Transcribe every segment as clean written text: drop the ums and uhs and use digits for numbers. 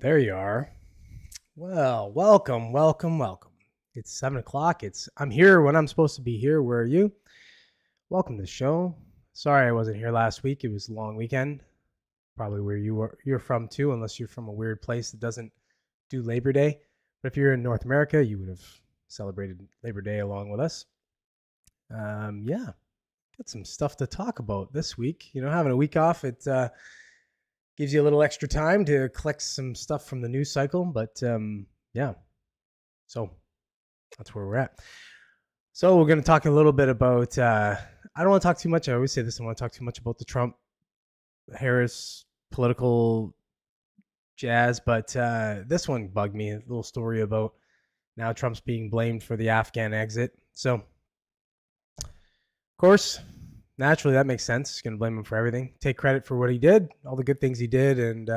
there you are. Well, welcome. It's 7 o'clock. I'm here when I'm supposed to be here. Where are you? Welcome to the show. Sorry I wasn't here last week. It was a long weekend. Probably where you're from too, unless you're from a weird place that doesn't do Labor Day. But if you're in North America, you would have celebrated Labor Day along with us. Yeah, got some stuff to talk about this week. Having a week off, it gives you a little extra time to collect some stuff from the news cycle. But yeah, so that's where we're at. So we're going to talk a little bit about, I don't want to talk too much. I always say this. I don't want to talk too much about the Trump-Harris political jazz. But this one bugged me. A little story about now Trump's being blamed for the Afghan exit. So, of course, naturally, that makes sense. Going to blame him for everything. Take credit for what he did, all the good things he did, and,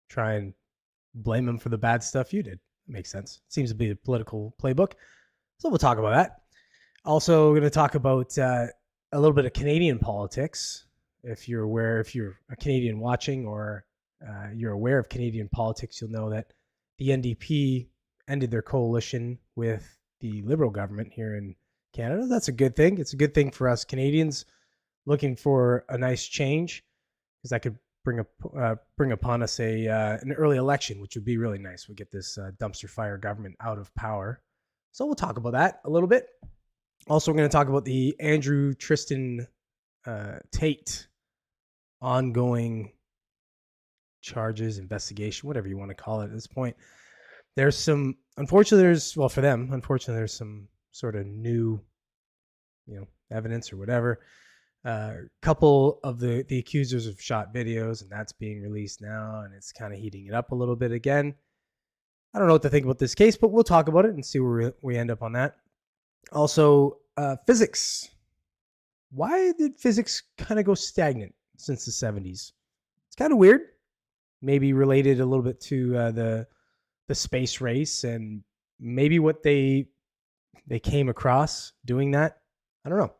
try and blame him for the bad stuff you did. Makes sense. Seems to be a political playbook. So we'll talk about that. Also, we're going to talk about a little bit of Canadian politics. If you're a Canadian watching or you're aware of Canadian politics, you'll know that the NDP ended their coalition with the Liberal government here in Canada. That's a good thing. It's a good thing for us Canadians looking for a nice change, because that could bring upon us an early election, which would be really nice. We'll get this dumpster fire government out of power. So we'll talk about that a little bit. Also, we're going to talk about the Andrew Tristan Tate ongoing charges, investigation, whatever you want to call it at this point. There's some, unfortunately, there's some sort of new, evidence or whatever. Couple of the accusers have shot videos, and that's being released now, and it's kind of heating it up a little bit again. I don't know what to think about this case, but we'll talk about it and see where we end up on that. Also, physics. Why did physics kind of go stagnant since the 70s? It's kind of weird. Maybe related a little bit to the space race and maybe what they came across doing that. I don't know.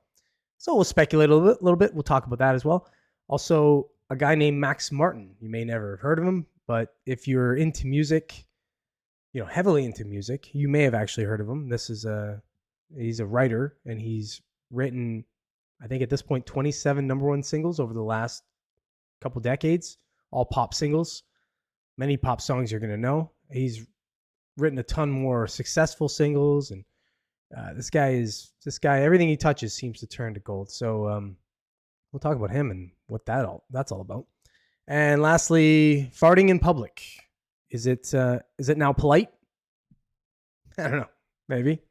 So we'll speculate a little bit. We'll talk about that as well. Also, a guy named Max Martin. You may never have heard of him, but if you're into music, heavily into music, you may have actually heard of him. He's a writer, and he's written, I think at this point, 27 number one singles over the last couple decades, all pop singles. Many pop songs you're going to know. He's written a ton more successful singles, and this guy, everything he touches seems to turn to gold. So we'll talk about him and what that's all about. And lastly, farting in public. Is it now polite? I don't know. Maybe.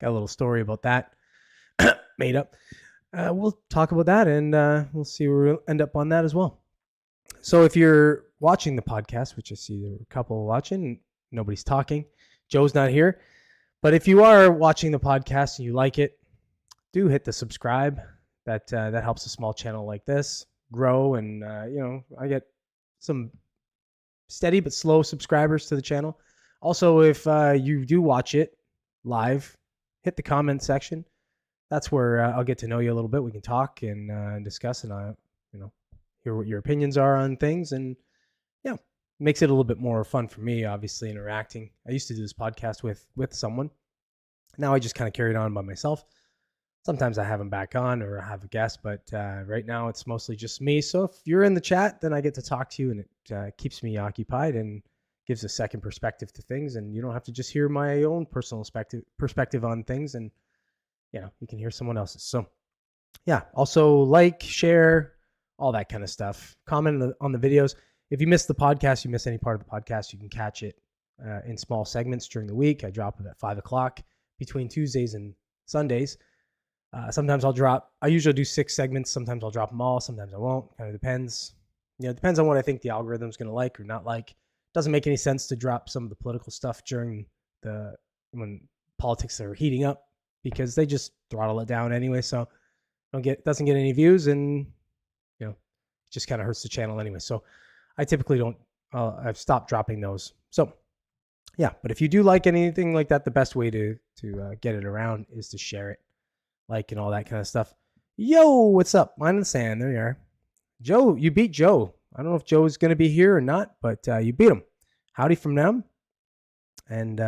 Got a little story about that made up. We'll talk about that, and we'll see where we'll end up on that as well. So if you're watching the podcast, which I see there are a couple watching, nobody's talking. Joe's not here. But if you are watching the podcast and you like it, do hit the subscribe. That helps a small channel like this grow, and I get some steady but slow subscribers to the channel. Also, if you do watch it live, hit the comment section. That's where I'll get to know you a little bit. We can talk and discuss, and hear what your opinions are on things, and makes it a little bit more fun for me, obviously, interacting. I used to do this podcast with someone. Now I just kind of carry it on by myself. Sometimes I have them back on or I have a guest, but right now it's mostly just me. So if you're in the chat, then I get to talk to you, and it keeps me occupied and gives a second perspective to things, and you don't have to just hear my own personal perspective on things, and you can hear someone else's. So also like, share, all that kind of stuff. Comment on the videos. If you miss the podcast, you miss any part of the podcast, you can catch it in small segments during the week. I drop it at 5 o'clock between Tuesdays and Sundays. Sometimes I usually do 6 segments. Sometimes I'll drop them all. Sometimes I won't. Kind of depends. It depends on what I think the algorithm's going to like or not like. Doesn't make any sense to drop some of the political stuff when politics are heating up, because they just throttle it down anyway. So doesn't get any views, and it just kind of hurts the channel anyway. So I typically don't. I've stopped dropping those. So but if you do like anything like that, the best way to get it around is to share it, like, and all that kind of stuff. Yo, what's up? Mine and Sand. There you are. Joe, you beat Joe. I don't know if Joe's going to be here or not, but you beat him. Howdy from them. And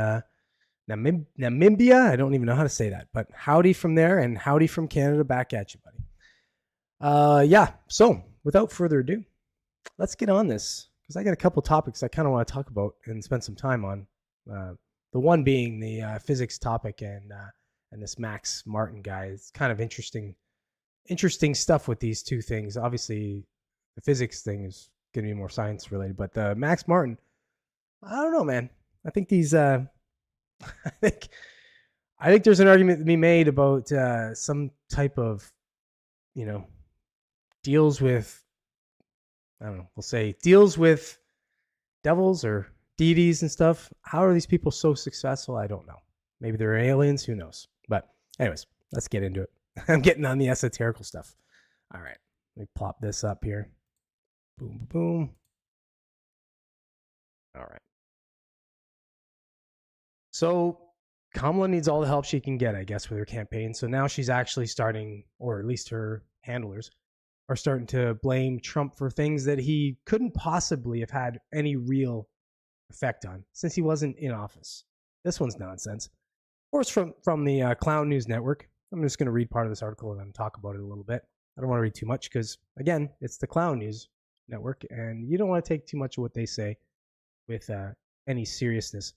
Namibia, I don't even know how to say that, but howdy from there and howdy from Canada back at you, buddy. Yeah, so without further ado, let's get on this because I got a couple topics I kind of want to talk about and spend some time on. The one being the physics topic and this Max Martin guy. It's kind of interesting stuff with these two things. Obviously, the physics thing is going to be more science related, but the Max Martin, I don't know, man. I think these, I think there's an argument to be made about some type of, deals with, I don't know, we'll say deals with devils or deities and stuff. How are these people so successful? I don't know. Maybe they're aliens. Who knows? But anyways, let's get into it. I'm getting on the esoterical stuff. All right. Let me plop this up here. Boom, boom. All right. So Kamala needs all the help she can get, I guess, with her campaign. So now she's actually starting, or at least her handlers are starting to blame Trump for things that he couldn't possibly have had any real effect on since he wasn't in office. This one's nonsense. Of course, from the Clown News Network. I'm just going to read part of this article and then talk about it a little bit. I don't want to read too much because, again, it's the Clown News Network, and you don't want to take too much of what they say with any seriousness.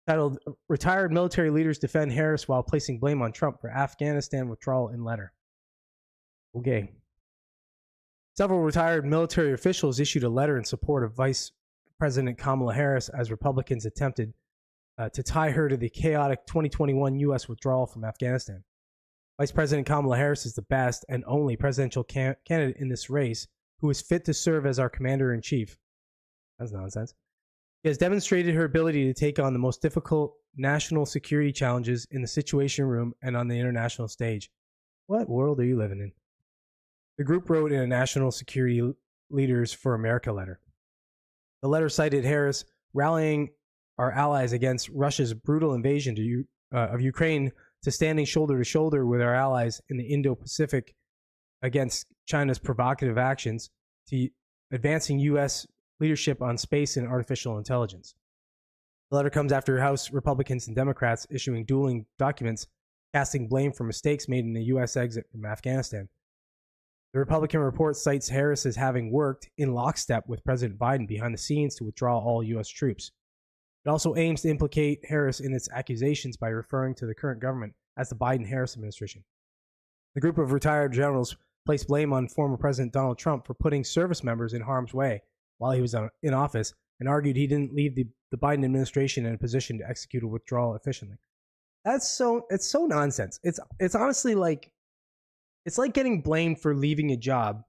Titled, Retired Military Leaders Defend Harris While Placing Blame on Trump for Afghanistan Withdrawal in Letter. Okay. Several retired military officials issued a letter in support of Vice President Kamala Harris as Republicans attempted to tie her to the chaotic 2021 U.S. withdrawal from Afghanistan. Vice President Kamala Harris is the best and only presidential candidate in this race who is fit to serve as our commander-in-chief. That's nonsense. She has demonstrated her ability to take on the most difficult national security challenges in the Situation Room and on the international stage. What world are you living in? The group wrote in a National Security Leaders for America letter. The letter cited Harris rallying our allies against Russia's brutal invasion of Ukraine to standing shoulder to shoulder with our allies in the Indo-Pacific against China's provocative actions to advancing U.S. leadership on space and artificial intelligence. The letter comes after House Republicans and Democrats issuing dueling documents casting blame for mistakes made in the U.S. exit from Afghanistan. The Republican report cites Harris as having worked in lockstep with President Biden behind the scenes to withdraw all U.S. troops. It also aims to implicate Harris in its accusations by referring to the current government as the Biden-Harris administration. The group of retired generals placed blame on former President Donald Trump for putting service members in harm's way while he was in office and argued he didn't leave the Biden administration in a position to execute a withdrawal efficiently. It's so nonsense. It's honestly like, it's like getting blamed for leaving a job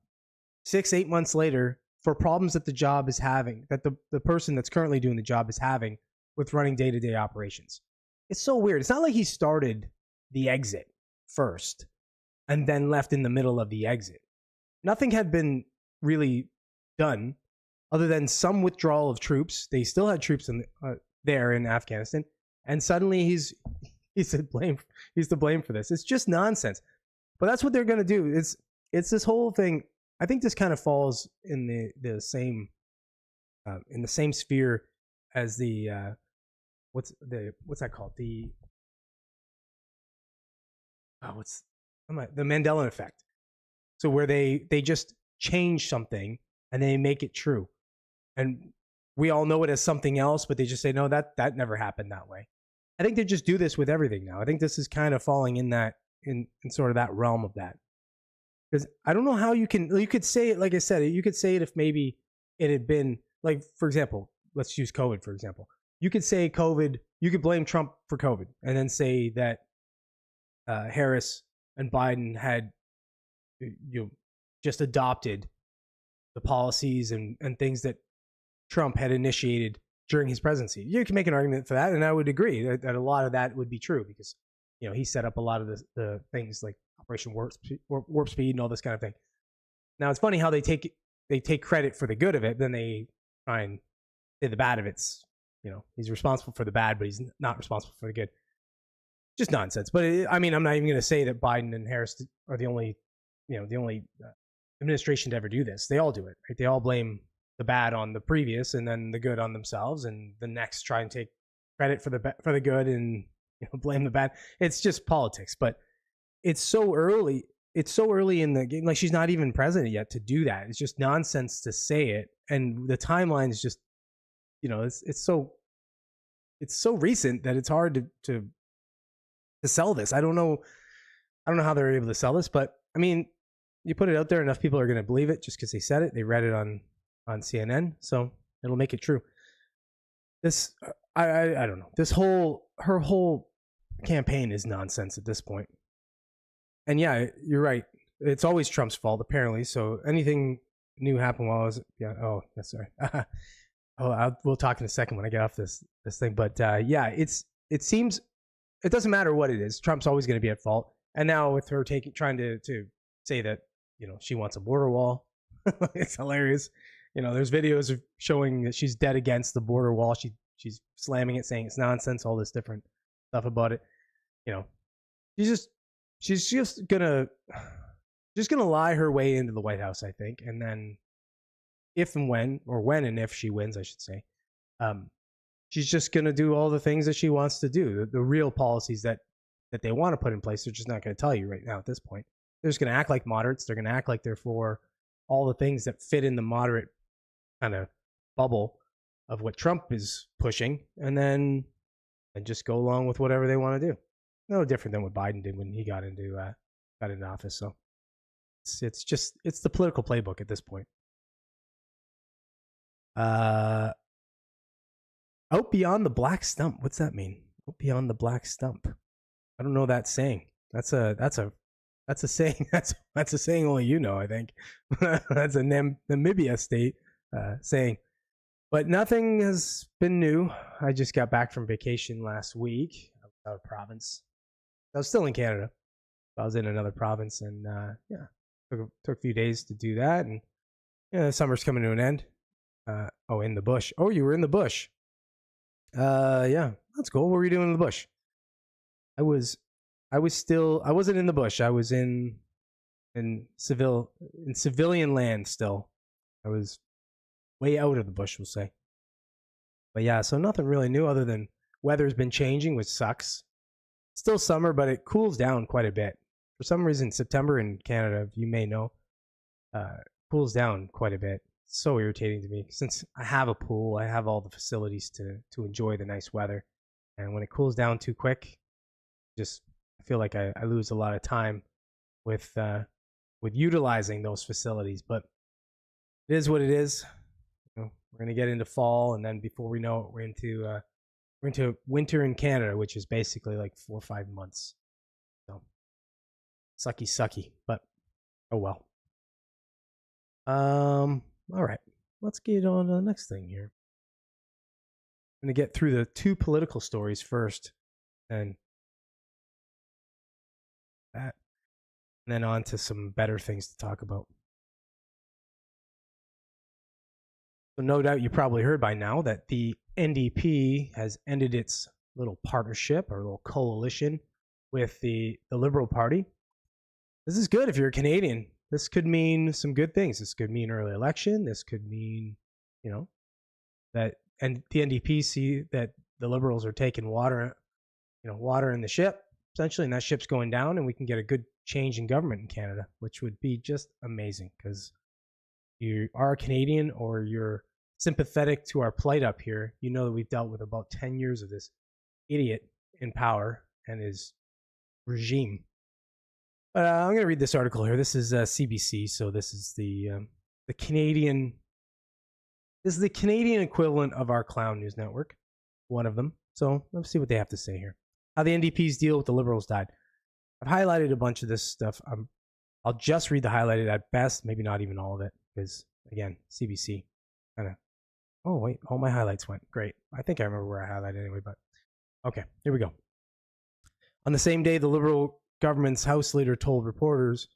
6-8 months later for problems that the job is having, that the person that's currently doing the job is having with running day-to-day operations. It's so weird. It's not like he started the exit first and then left in the middle of the exit. Nothing had been really done other than some withdrawal of troops. They still had troops there in Afghanistan, and suddenly he's to blame for this. It's just nonsense. But that's what they're going to do. It's this whole thing. I think this kind of falls in the same sphere as the what's that called? The Mandela effect. So where they just change something and they make it true, and we all know it as something else, but they just say no, that never happened that way. I think they just do this with everything now. I think this is kind of falling in that in sort of that realm of that. Because I don't know how you could say it, like I said, you could say it if maybe it had been, like, for example, let's use COVID, for example. You could say COVID, you could blame Trump for COVID and then say that Harris and Biden had just adopted the policies and things that Trump had initiated during his presidency. You can make an argument for that, and I would agree that a lot of that would be true because he set up a lot of the things like Operation Warp Speed and all this kind of thing. Now it's funny how they take credit for the good of it, then they try and say the bad of it's he's responsible for the bad, but he's not responsible for the good. Just nonsense. But I'm not even going to say that Biden and Harris are the only administration to ever do this. They all do it, right? They all blame the bad on the previous, and then the good on themselves, and the next try and take credit for the good and blame the bad. It's just politics, but it's so early. It's so early in the game. Like, she's not even president yet to do that. It's just nonsense to say it, and the timeline is just, it's so recent that it's hard to sell this. I don't know how they're able to sell this, but I mean, you put it out there, enough people are going to believe it just because they said it. They read it on CNN, so it'll make it true. This, I don't know. Her whole campaign is nonsense at this point. And yeah, you're right. It's always Trump's fault, apparently. So anything new happened while I was, sorry. We'll talk in a second when I get off this thing. But yeah, it seems it doesn't matter what it is. Trump's always going to be at fault. And now with her trying to say that she wants a border wall, it's hilarious. There's videos of showing that she's dead against the border wall. She's slamming it, saying it's nonsense, all this different stuff about it. She's just gonna lie her way into the White House, I think, and then when and if she wins, I should say, she's just gonna do all the things that she wants to do. The real policies that they want to put in place, they're just not going to tell you right now at this point. They're just going to act like moderates. They're going to act like they're for all the things that fit in the moderate kind of bubble of what Trump is pushing, and just go along with whatever they want to do. No different than what Biden did when he got into office. So it's the political playbook at this point. Out beyond the black stump. What's that mean? Out beyond the black stump. I don't know that saying. That's a saying. That's a saying only I think. That's a Namibia state saying. But nothing has been new. I just got back from vacation last week. I was out of province. I was still in Canada. I was in another province, and took a few days to do that. And the summer's coming to an end. In the bush. Oh, you were in the bush. Yeah, that's cool. What were you doing in the bush? I wasn't in the bush. I was in civilian land still. I was way out of the bush, we'll say. But yeah, so nothing really new other than weather's been changing, which sucks. Still summer, but it cools down quite a bit. For some reason, September in Canada, you may know, cools down quite a bit. It's so irritating to me. Since I have a pool, I have all the facilities to enjoy the nice weather. And when it cools down too quick, I feel like I lose a lot of time with utilizing those facilities. But it is what it is. We're going to get into fall, and then before we know it, we're into winter in Canada, which is basically like 4 or 5 months. So sucky, but oh well. All right, let's get on to the next thing here. I'm going to get through the 2 political stories first, and that, and then on to some better things to talk about. So no doubt you probably heard by now that the NDP has ended its little partnership or little coalition with the Liberal Party. This is good if you're a Canadian. This could mean some good things. This could mean early election. This could mean, that, and the NDP see that the Liberals are taking water in the ship, essentially, and that ship's going down, and we can get a good change in government in Canada, which would be just amazing, because you are a Canadian or you're sympathetic to our plight up here. You know that we've dealt with about 10 years of this idiot in power and his regime. But I'm going to read this article here. This is CBC, so this is the Canadian. This is the Canadian equivalent of our Clown News Network, one of them. So let's see what they have to say here. How the NDP's deal with the Liberals died. I've highlighted a bunch of this stuff. I'll just read the highlighted at best, maybe not even all of it, because again, CBC kind of. Oh wait, all my highlights went. Great. I think I remember where I highlighted anyway, but okay, here we go. On the same day, the Liberal government's House leader told reporters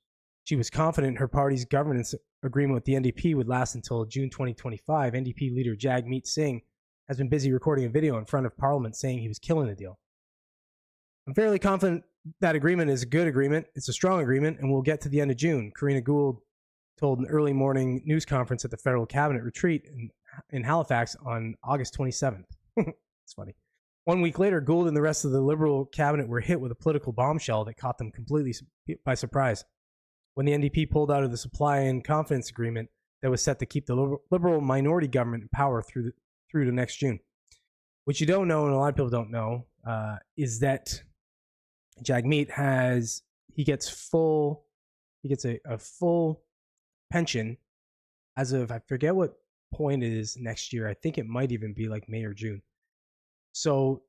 she was confident her party's governance agreement with the NDP would last until June 2025. NDP leader Jagmeet Singh has been busy recording a video in front of Parliament saying he was killing the deal. I'm fairly confident that agreement is a good agreement. It's a strong agreement, and we'll get to the end of June. Karina Gould told an early morning news conference at the federal cabinet retreat in Halifax on August 27th. It's funny. 1 week later, Gould and the rest of the Liberal cabinet were hit with a political bombshell that caught them completely by surprise. When the NDP pulled out of the supply and confidence agreement that was set to keep the Liberal minority government in power through to next June. What you don't know, and a lot of people don't know, is that Jagmeet gets a full pension as of, I forget what point it is next year. I think it might even be like May or June. So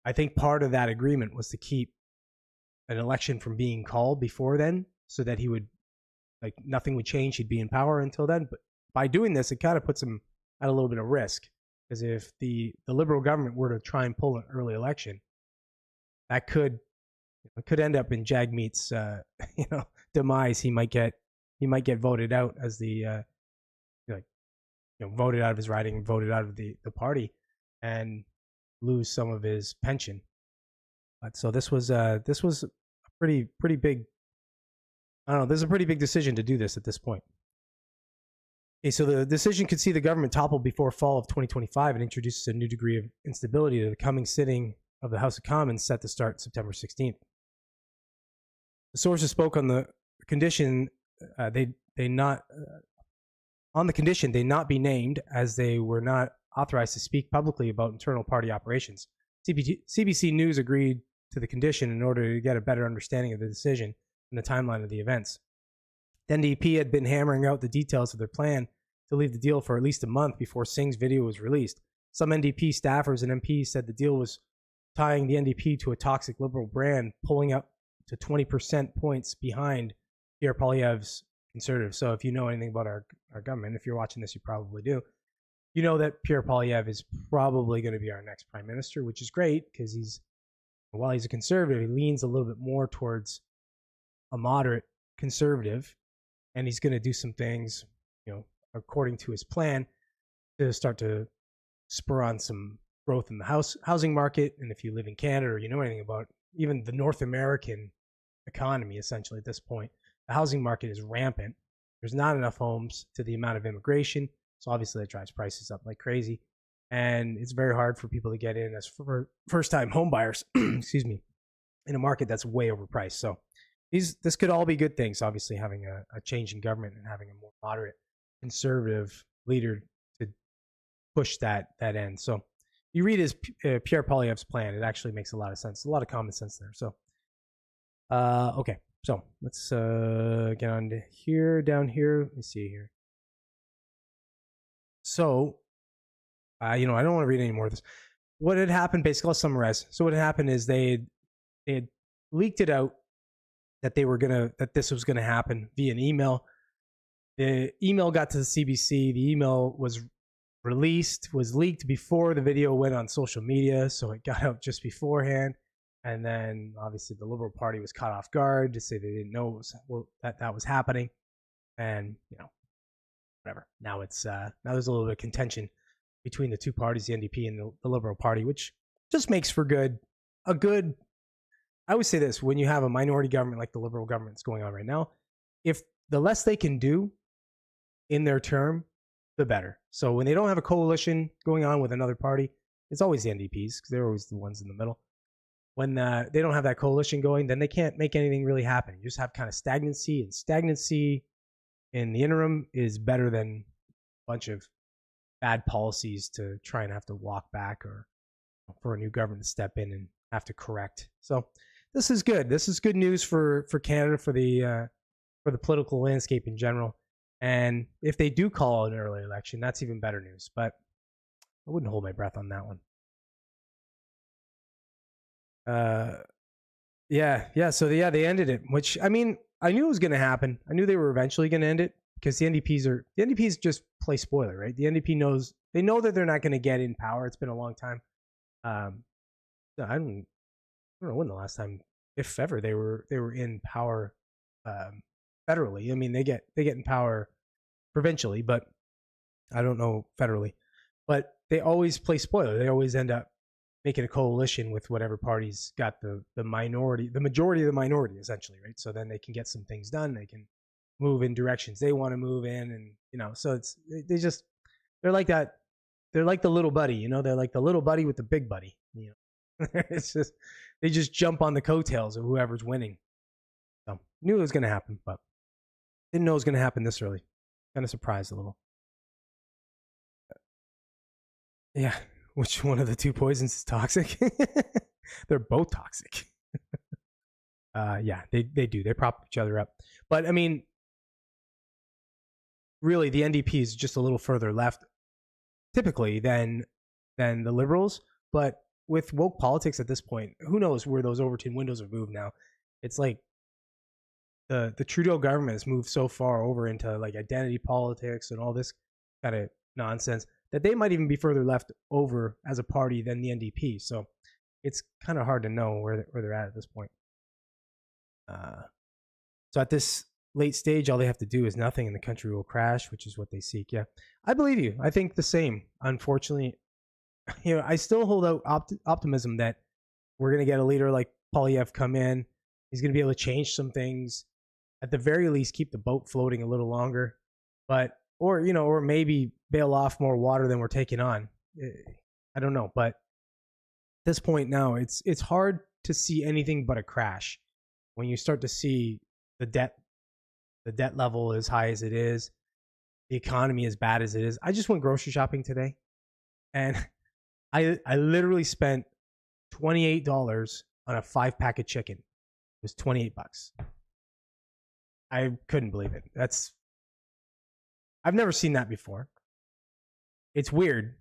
I think part of that agreement was to keep an election from being called before then, so that he would, like, nothing would change. He'd be in power until then. But by doing this, it kind of puts him at a little bit of risk, because if the Liberal government were to try and pull an early election, that could end up in Jagmeet's demise. He might get voted out as the voted out of his riding, voted out of the party, and lose some of his pension. But so this was a pretty big. I don't know. There's a pretty big decision to do this at this point. Okay, so the decision could see the government topple before fall of 2025 and introduces a new degree of instability to the coming sitting of the House of Commons, set to start September 16th. The sources spoke on the condition they not be named, as they were not authorized to speak publicly about internal party operations. CBC News agreed to the condition in order to get a better understanding of the decision and the timeline of the events. The NDP had been hammering out the details of their plan to leave the deal for at least a month before Singh's video was released. Some NDP staffers and MPs said the deal was tying the NDP to a toxic Liberal brand, pulling up to 20% points behind Pierre Poilievre's Conservative. So if you know anything about our government, if you're watching this, you probably do. You know that Pierre Poilievre is probably going to be our next prime minister, which is great, because while he's a conservative, he leans a little bit more towards a moderate conservative, and he's going to do some things, according to his plan, to start to spur on some growth in the housing market. And if you live in Canada, or you know anything about even the North American economy, essentially at this point, the housing market is rampant. There's not enough homes to the amount of immigration, so obviously that drives prices up like crazy, and it's very hard for people to get in as first-time home buyers, excuse me, in a market that's way overpriced. So this could all be good things, obviously, having a change in government and having a more moderate conservative leader to push that end. So you read his Pierre Poilievre's plan, it actually makes a lot of sense, a lot of common sense there. So okay, so let's get on to here, down here. Let me see here. So I don't want to read any more of this. What had happened, basically, I'll summarize. So what had happened is they had leaked it out that this was gonna happen via an email. The email got to the CBC. The email was leaked before the video went on social media, so it got out just beforehand. And then obviously the Liberal Party was caught off guard to say they didn't know that was happening, and whatever. Now there's a little bit of contention between the two parties, the NDP and the Liberal Party, which just makes for a good. I would say this: when you have a minority government like the Liberal government that's going on right now, if the less they can do in their term, the better. So when they don't have a coalition going on with another party, it's always the NDPs, because they're always the ones in the middle. When they don't have that coalition going, then they can't make anything really happen. You just have kind of stagnancy, and stagnancy in the interim is better than a bunch of bad policies to try and have to walk back, or for a new government to step in and have to correct. So this is good. This is good news for Canada, for the political landscape in general. And if they do call an early election, that's even better news. But I wouldn't hold my breath on that one. So they ended it, which, I mean, I knew it was going to happen. I knew they were eventually going to end it, because the NDPs just play spoiler, right? The NDP know that they're not going to get in power. It's been a long time. I don't know when the last time, if ever, they were in power federally. I mean, they get in power provincially, but I don't know federally. But they always play spoiler. They always end up making a coalition with whatever party's got the majority of the minority, essentially, right? So then they can get some things done. They can move in directions they want to move in, and so they're like that. They're like the little buddy, they're like the little buddy with the big buddy. It's just they just jump on the coattails of whoever's winning. So knew it was going to happen, but didn't know it was going to happen this early. Kind of surprised a little. Yeah, which one of the two poisons is toxic? They're both toxic. Yeah, they do. They prop each other up. But I mean, really, the NDP is just a little further left, typically, than the Liberals. But with woke politics at this point, who knows where those Overton windows have moved now? It's like the Trudeau government has moved so far over into like identity politics and all this kind of nonsense that they might even be further left over as a party than the NDP. So it's kind of hard to know where they're at this point. So at this late stage, all they have to do is nothing and the country will crash, which is what they seek. Yeah, I believe you. I think the same. Unfortunately, I still hold out optimism that we're going to get a leader like Poilievre come in. He's going to be able to change some things. At the very least, keep the boat floating a little longer. Or maybe bail off more water than we're taking on. I don't know. But at this point now, it's hard to see anything but a crash. When you start to see the debt level as high as it is, the economy as bad as it is. I just went grocery shopping today, and I literally spent $28 on a 5-pack of chicken. It was $28. I couldn't believe it. I've never seen that before. It's weird.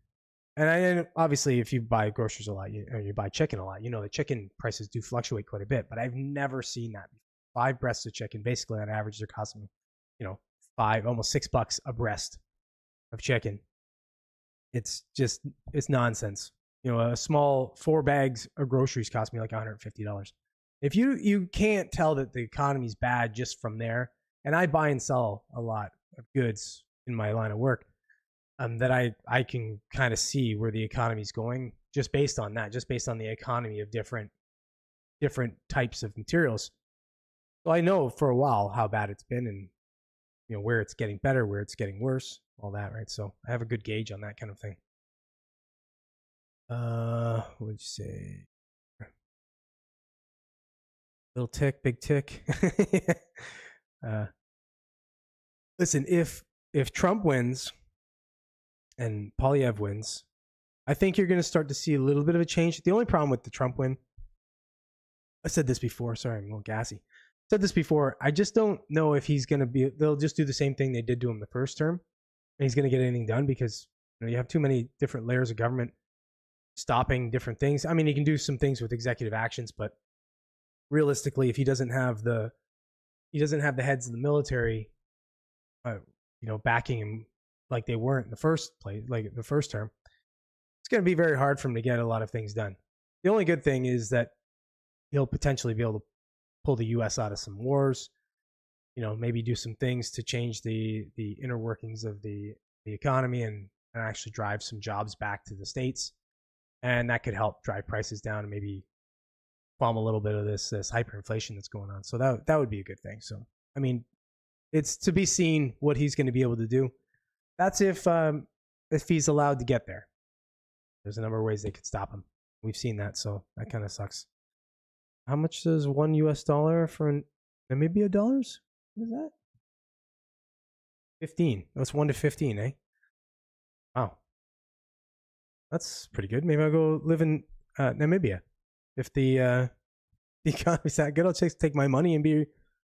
And obviously, if you buy groceries a lot, or you buy chicken a lot, the chicken prices do fluctuate quite a bit. But I've never seen that before. 5 breasts of chicken, basically on average, they're costing me, almost $6 a breast of chicken. It's nonsense. A small 4 bags of groceries cost me like $150. If you can't tell that the economy's bad just from there, and I buy and sell a lot of goods in my line of work, that I can kind of see where the economy's going just based on that, just based on the economy of different types of materials. So I know for a while how bad it's been, and where it's getting better, where it's getting worse, all that, right? So I have a good gauge on that kind of thing. What would you say? Little tick, big tick. Listen, if Trump wins and Poilievre wins, I think you're going to start to see a little bit of a change. The only problem with the Trump win, I said this before, sorry, I'm a little gassy. Said this before, I just don't know if he's going to be, they'll just do the same thing they did to him the first term, and he's going to get anything done because you have too many different layers of government stopping different things. I mean, he can do some things with executive actions, but realistically, if he doesn't have the heads of the military, backing him like they weren't in the first place, like the first term, it's going to be very hard for him to get a lot of things done. The only good thing is that he'll potentially be able to pull the U.S. out of some wars, maybe do some things to change the inner workings of the economy and actually drive some jobs back to the States. And that could help drive prices down and maybe calm a little bit of this hyperinflation that's going on. So that would be a good thing. So, I mean, it's to be seen what he's going to be able to do. That's if he's allowed to get there. There's a number of ways they could stop him. We've seen that, so that kind of sucks. How much does $1 for Namibia dollars? What is that? 15. That's 1 to 15, eh? Wow. That's pretty good. Maybe I'll go live in Namibia. If the economy's that good, I'll just take my money and be.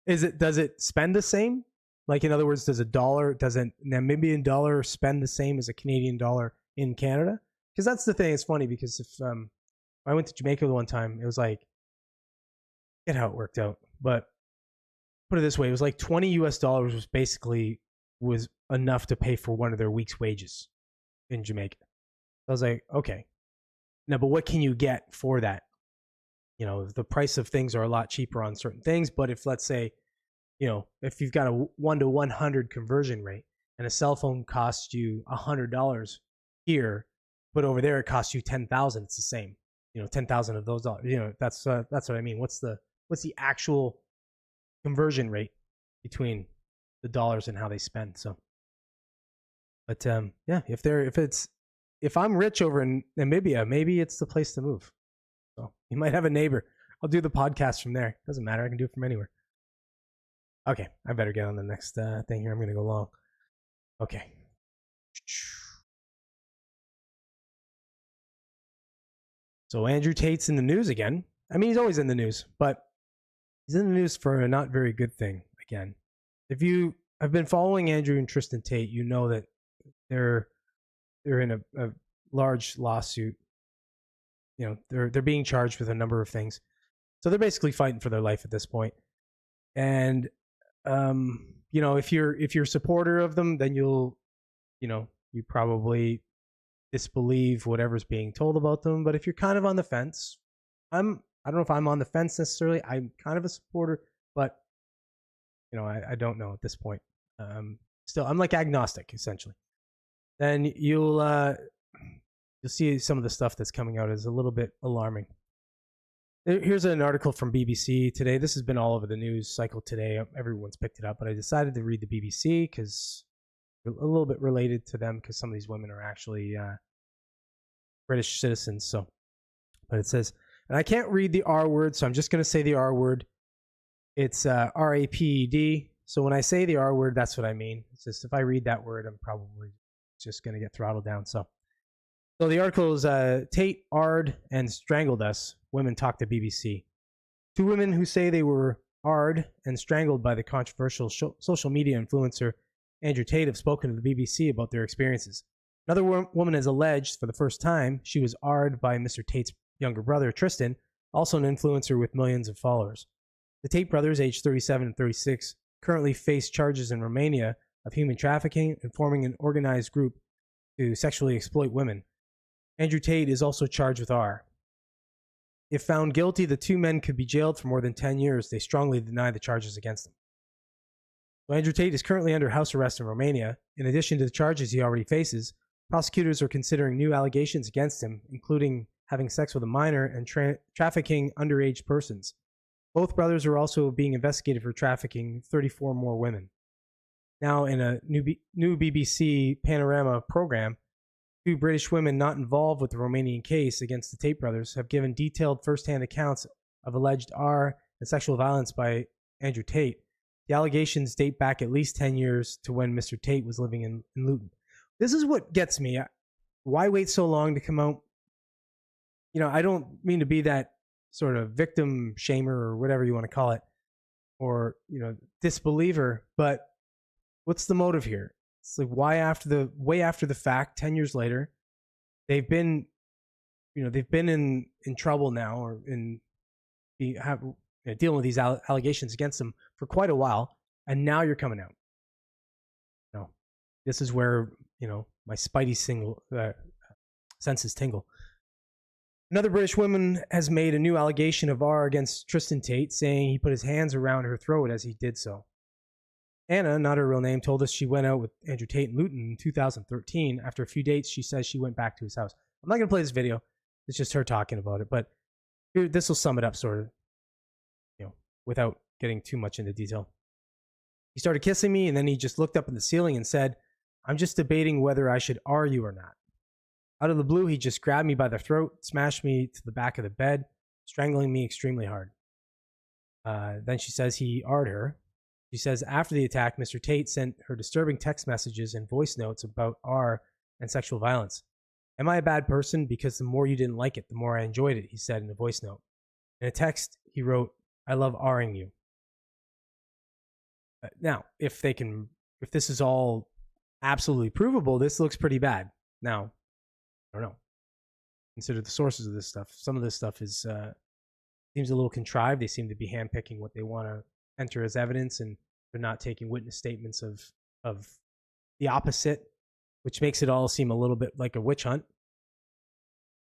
Does it spend the same? Like, in other words, does a Namibian dollar spend the same as a Canadian dollar in Canada? Because that's the thing. It's funny because if I went to Jamaica the one time, it was like, get how it worked out. But put it this way, it was like $20 was enough to pay for one of their week's wages in Jamaica. I was like, okay. Now, but what can you get for that? The price of things are a lot cheaper on certain things. But if, let's say, if you've got a 1 to 100 conversion rate and a cell phone costs you $100 here, but over there it costs you $10,000, it's the same. 10,000 of those dollars. That's what I mean. What's the actual conversion rate between the dollars and how they spend. So, but yeah, if I'm rich over in Namibia, maybe it's the place to move. So you might have a neighbor. I'll do the podcast from there. Doesn't matter. I can do it from anywhere. Okay, I better get on the next thing here. I'm going to go long. Okay. So Andrew Tate's in the news again. I mean, he's always in the news, but he's in the news for a not very good thing again. If you have been following Andrew and Tristan Tate, you know that they're in a large lawsuit. You know, they're being charged with a number of things. So they're basically fighting for their life at this point. And you know, if you're a supporter of them, then you probably disbelieve whatever's being told about them. But if you're kind of on the fence, I don't know if I'm on the fence necessarily. I'm kind of a supporter, but you know, I don't know at this point. Still, I'm like agnostic essentially. Then you'll see some of the stuff that's coming out is a little bit alarming. Here's an article from BBC today. This has been all over the news cycle today. Everyone's picked it up, but I decided to read the BBC because a little bit related to them because some of these women are actually British citizens. So, but it says, and I can't read the R word, so I'm just going to say the R word. It's RAPED. So when I say the R word, that's what I mean. It's just if I read that word, I'm probably just going to get throttled down. So the article is Tate R'd and strangled us. Women talk to BBC. Two women who say they were R'd and strangled by the controversial social media influencer Andrew Tate have spoken to the BBC about their experiences. Another woman has alleged for the first time she was R'd by Mr. Tate's younger brother, Tristan, also an influencer with millions of followers. The Tate brothers, aged 37 and 36, currently face charges in Romania of human trafficking and forming an organized group to sexually exploit women. Andrew Tate is also charged with R. If found guilty, the two men could be jailed for more than 10 years. They strongly deny the charges against them. So Andrew Tate is currently under house arrest in Romania. In addition to the charges he already faces, prosecutors are considering new allegations against him, including having sex with a minor and trafficking underage persons. Both brothers are also being investigated for trafficking 34 more women. Now, in a new BBC Panorama program, two British women not involved with the Romanian case against the Tate brothers have given detailed first-hand accounts of alleged R and sexual violence by Andrew Tate. The allegations date back at least 10 years to when Mr. Tate was living in Luton. This is what gets me. Why wait so long to come out? You know, I don't mean to be that sort of victim shamer or whatever you want to call it, or, you know, disbeliever, but what's the motive here? It's like, why way after the fact, 10 years later, they've been in trouble now, or dealing with these allegations against them for quite a while, and now you're coming out. No, this is where, you know, my spidey senses tingle. Another British woman has made a new allegation of R against Tristan Tate, saying he put his hands around her throat as he did so. Anna, not her real name, told us she went out with Andrew Tate in Luton in 2013. After a few dates, she says she went back to his house. I'm not going to play this video. It's just her talking about it. But here, this will sum it up, sort of, you know, without getting too much into detail. He started kissing me, and then he just looked up at the ceiling and said, "I'm just debating whether I should R you or not." Out of the blue, he just grabbed me by the throat, smashed me to the back of the bed, strangling me extremely hard. Then she says he R'd her. She says after the attack, Mr. Tate sent her disturbing text messages and voice notes about R and sexual violence. "Am I a bad person? Because the more you didn't like it, the more I enjoyed it," he said in a voice note. In a text, he wrote, "I love R'ing you." Now, if this is all absolutely provable, this looks pretty bad. Now, I don't know. Consider the sources of this stuff. Some of this stuff is seems a little contrived. They seem to be handpicking what they want to enter as evidence, and they're not taking witness statements of the opposite, which makes it all seem a little bit like a witch hunt.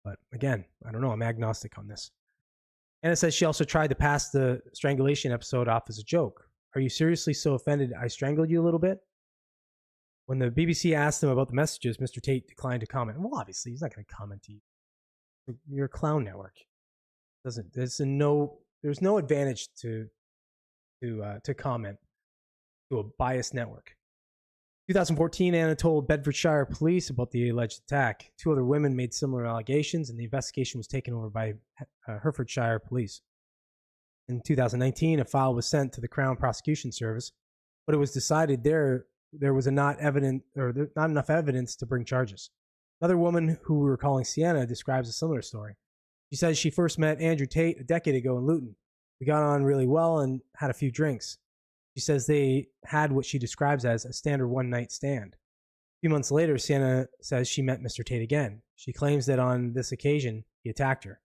But again, I don't know. I'm agnostic on this. Anna says she also tried to pass the strangulation episode off as a joke. "Are you seriously so offended I strangled you a little bit?" When the BBC asked him about the messages, Mr. Tate declined to comment. Well, obviously, he's not going to comment to you. You're a clown network. There's no advantage to comment. to a biased network. 2014, Anna told Bedfordshire police about the alleged attack. 2 other women made similar allegations, and the investigation was taken over by Herefordshire police. In 2019, a file was sent to the Crown Prosecution Service, but it was decided there was not enough evidence to bring charges. Another woman who we were calling Sienna describes a similar story. She says she first met Andrew Tate a decade ago in Luton. We got on really well and had a few drinks. She says they had what she describes as a standard one-night stand. A few months later, Sienna says she met Mr. Tate again. She claims that on this occasion, he attacked her.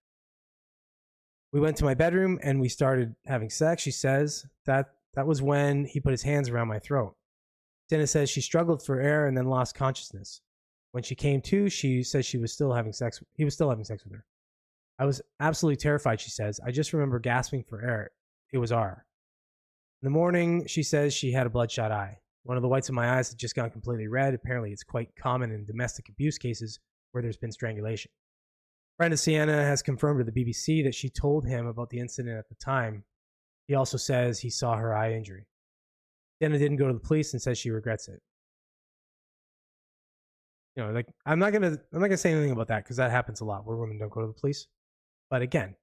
We went to my bedroom and we started having sex. She says that was when he put his hands around my throat. Sienna says she struggled for air and then lost consciousness. When she came to, she says he was still having sex with her. I was absolutely terrified, she says. I just remember gasping for air. It was R. In the morning, she says she had a bloodshot eye. One of the whites of my eyes had just gone completely red. Apparently, it's quite common in domestic abuse cases where there's been strangulation. Friend of Sienna has confirmed to the BBC that she told him about the incident at the time. He also says he saw her eye injury. Sienna didn't go to the police and says she regrets it. I'm not gonna say anything about that because that happens a lot where women don't go to the police. But again,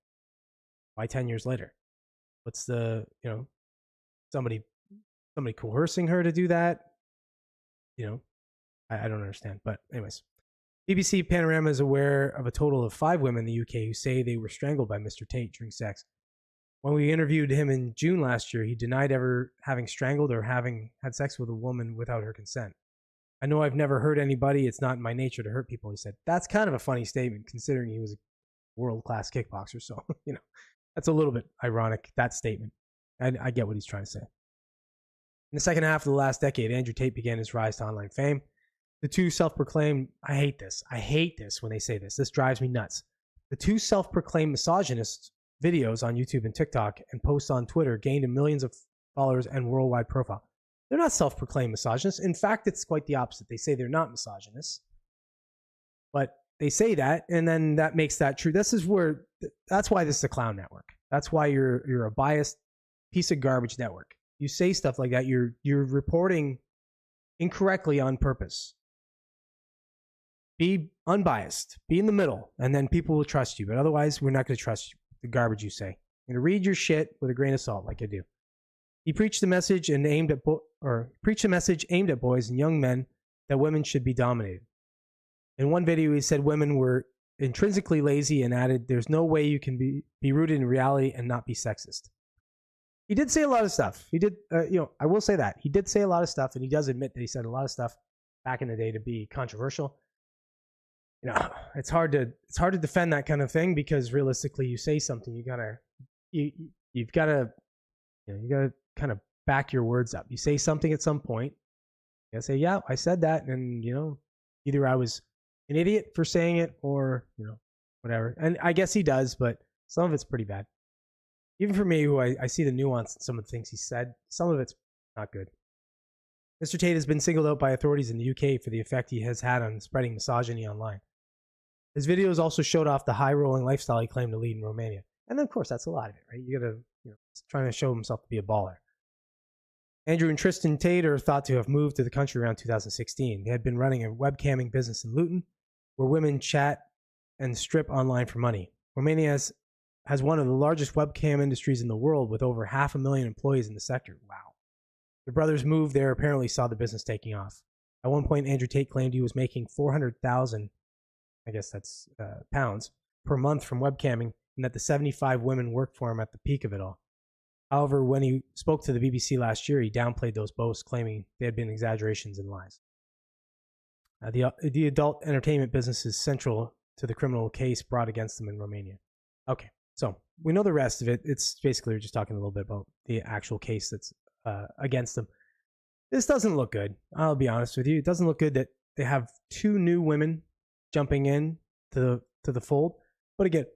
why 10 years later? What's the somebody coercing her to do that? I don't understand. But anyways, BBC Panorama is aware of a total of 5 women in the UK who say they were strangled by Mr. Tate during sex. When we interviewed him in June last year, he denied ever having strangled or having had sex with a woman without her consent. I know I've never hurt anybody. It's not in my nature to hurt people, he said. That's kind of a funny statement considering he was a world-class kickboxer. So, that's a little bit ironic, that statement. I get what he's trying to say. In the second half of the last decade, Andrew Tate began his rise to online fame. The 2 self-proclaimed, I hate this when they say this. This drives me nuts. The 2 self-proclaimed misogynists videos on YouTube and TikTok and posts on Twitter gained millions of followers and worldwide profile. They're not self-proclaimed misogynists. In fact, it's quite the opposite. They say they're not misogynists, but they say that, and then that makes that true. That's why this is a clown network. That's why you're a biased piece of garbage network. You say stuff like that. You're reporting incorrectly on purpose. Be unbiased. Be in the middle, and then people will trust you. But otherwise, we're not going to trust you. The garbage you say. I'm going to read your shit with a grain of salt, like I do. He preached a message aimed at boys and young men that women should be dominated. In one video, he said women were intrinsically lazy and added, "There's no way you can be rooted in reality and not be sexist." He did say a lot of stuff. He did, I will say that he did say a lot of stuff, and he does admit that he said a lot of stuff back in the day to be controversial. It's hard to defend that kind of thing because realistically, you say something, you've got to kind of back your words up. You say something at some point, you gotta say, yeah, I said that, and either I was an idiot for saying it or whatever. And I guess he does, but some of it's pretty bad. Even for me, who I see the nuance in some of the things he said, some of it's not good. Mr. Tate has been singled out by authorities in the UK for the effect he has had on spreading misogyny online. His videos also showed off the high-rolling lifestyle he claimed to lead in Romania. And of course, that's a lot of it, right? You gotta, trying to show himself to be a baller. Andrew and Tristan Tate are thought to have moved to the country around 2016. They had been running a webcamming business in Luton, where women chat and strip online for money. Romania has one of the largest webcam industries in the world, with over 500,000 employees in the sector. Wow. The brothers' move there apparently saw the business taking off. At one point, Andrew Tate claimed he was making 400,000, I guess that's pounds, per month from webcamming, and that the 75 women worked for him at the peak of it all. However, when he spoke to the BBC last year, he downplayed those boasts, claiming they had been exaggerations and lies. The adult entertainment business is central to the criminal case brought against them in Romania. Okay, so we know the rest of it. It's basically we're just talking a little bit about the actual case that's against them. This doesn't look good. I'll be honest with you. It doesn't look good that they have 2 new women jumping in to the fold. But again,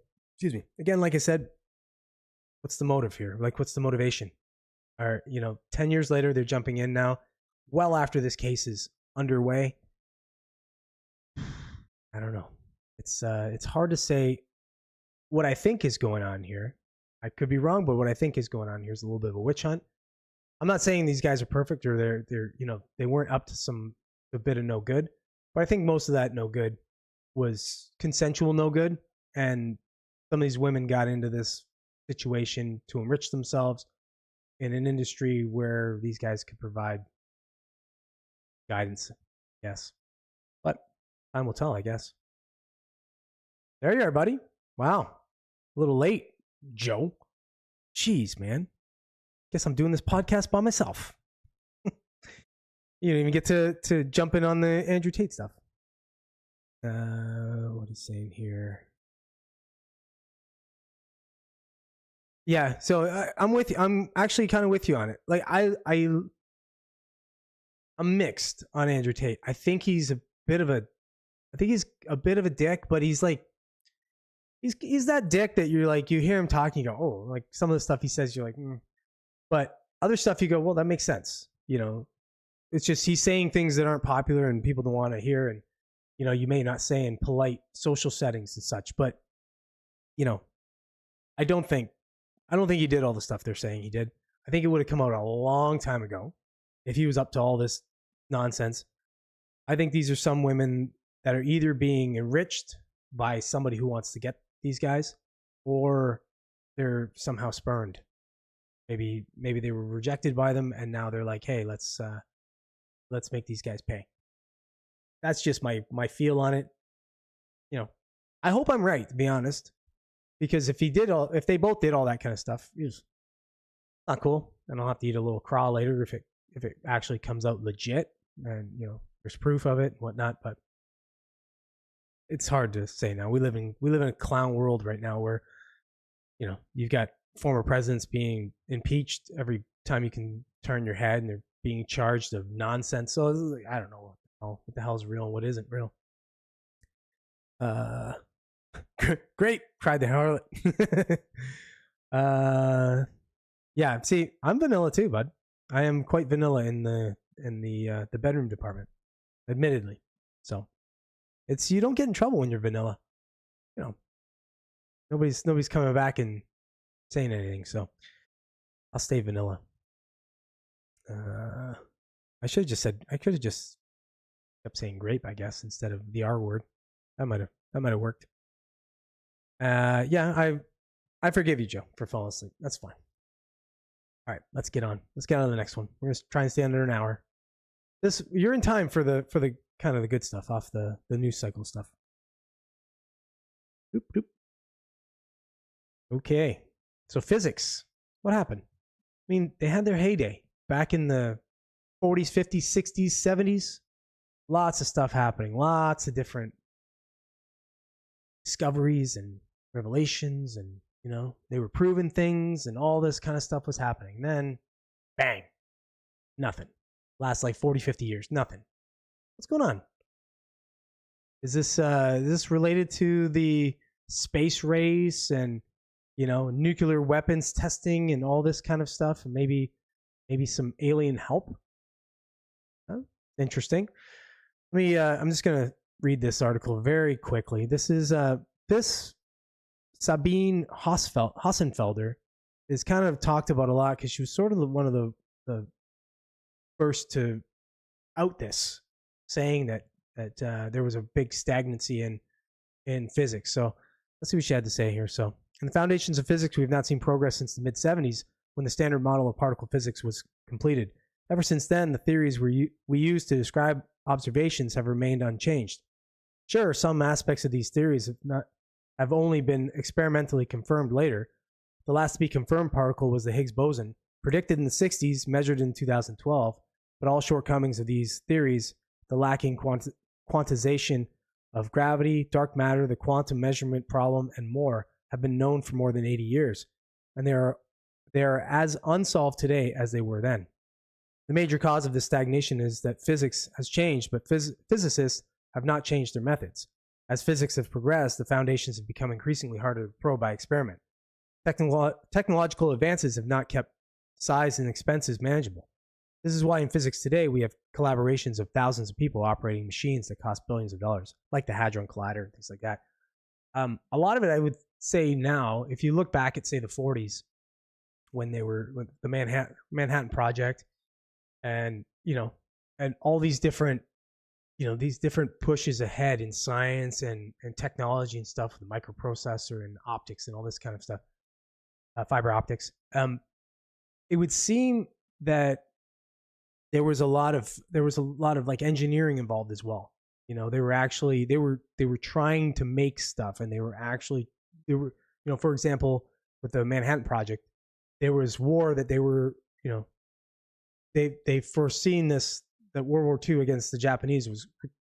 like I said, what's the motive here? Like, what's the motivation? 10 years later, they're jumping in now, well after this case is underway. I don't know. It's hard to say what I think is going on here. I could be wrong, but what I think is going on here is a little bit of a witch hunt. I'm not saying these guys are perfect or they're they weren't up to a bit of no good, but I think most of that no good was consensual no good, and some of these women got into this situation to enrich themselves in an industry where these guys could provide guidance. Yes, but time will tell, I guess. There you are, buddy. Wow, a little late, Joe. Jeez, man. Guess I'm doing this podcast by myself. You didn't even get to jump in on the Andrew Tate stuff. What he's saying here. Yeah, so I'm with you. I'm actually kind of with you on it. Like I'm mixed on Andrew Tate. I think he's a bit of a dick, but he's like he's that dick that you're like, you hear him talking, you go, oh, like some of the stuff he says, you're like, but other stuff you go, well, that makes sense. It's just he's saying things that aren't popular and people don't want to hear, and you may not say in polite social settings and such, but I don't think he did all the stuff they're saying he did. I think it would have come out a long time ago if he was up to all this nonsense. I think these are some women that are either being enriched by somebody who wants to get these guys, or they're somehow spurned. Maybe they were rejected by them, and now they're like, hey, let's make these guys pay. That's just my feel on it. I hope I'm right, to be honest, because if they both did all that kind of stuff, it's not cool, and I'll have to eat a little craw later if it actually comes out legit, and there's proof of it and whatnot. But it's hard to say now. We live in a clown world right now where you've got former presidents being impeached every time you can turn your head, and they're being charged of nonsense. So I don't know what the hell is real and what isn't real. Great, cried the harlot. Yeah. See, I'm vanilla too, bud. I am quite vanilla in the bedroom department, admittedly. So you don't get in trouble when you're vanilla. Nobody's coming back and saying anything. So I'll stay vanilla. I could have just kept saying grape, I guess, instead of the R word. That might have worked. Yeah, I forgive you, Joe, for falling asleep. That's fine. All right, let's get on to the next one. We're gonna try and stay under an hour. You're in time for the kind of the good stuff off the news cycle stuff. Doop, doop. Okay, so physics. What happened? I mean, they had their heyday back in the 40s, 50s, 60s, 70s. Lots of stuff happening. Lots of different discoveries and revelations, and they were proving things, and all this kind of stuff was happening. Then, bang, nothing. Last like 40, 50 years, nothing. What's going on? Is this related to the space race and nuclear weapons testing and all this kind of stuff, and maybe some alien help? Interesting. I'm just gonna read this article very quickly. This is Sabine Hossenfelder is kind of talked about a lot because she was sort of one of the first to out this, saying that there was a big stagnancy in physics. So let's see what she had to say here. So, in the foundations of physics, we have not seen progress since the mid-70s, when the standard model of particle physics was completed. Ever since then, the theories we use to describe observations have remained unchanged. Sure, some aspects of these theories have only been experimentally confirmed later. The last to be confirmed particle was the Higgs boson, predicted in the 60s, measured in 2012. But all shortcomings of these theories, the lacking quantization of gravity, dark matter, the quantum measurement problem, and more, have been known for more than 80 years, and they are as unsolved today as they were then. The major cause of this stagnation is that physics has changed, but physicists have not changed their methods. As physics has progressed, the foundations have become increasingly harder to probe by experiment. Technological advances have not kept size and expenses manageable. This is why in physics today we have collaborations of thousands of people operating machines that cost billions of dollars, like the Hadron Collider and things like that. A lot of it, I would say now, if you look back at, say, the 40s, when they were with the Manhattan Project, and and all these different these different pushes ahead in science and technology and stuff, the microprocessor and optics and all this kind of stuff, fiber optics. It would seem that there was a lot of like engineering involved as well. They were trying to make stuff, and they were for example, with the Manhattan Project, there was war that they were they foreseen this, that World War II against the Japanese was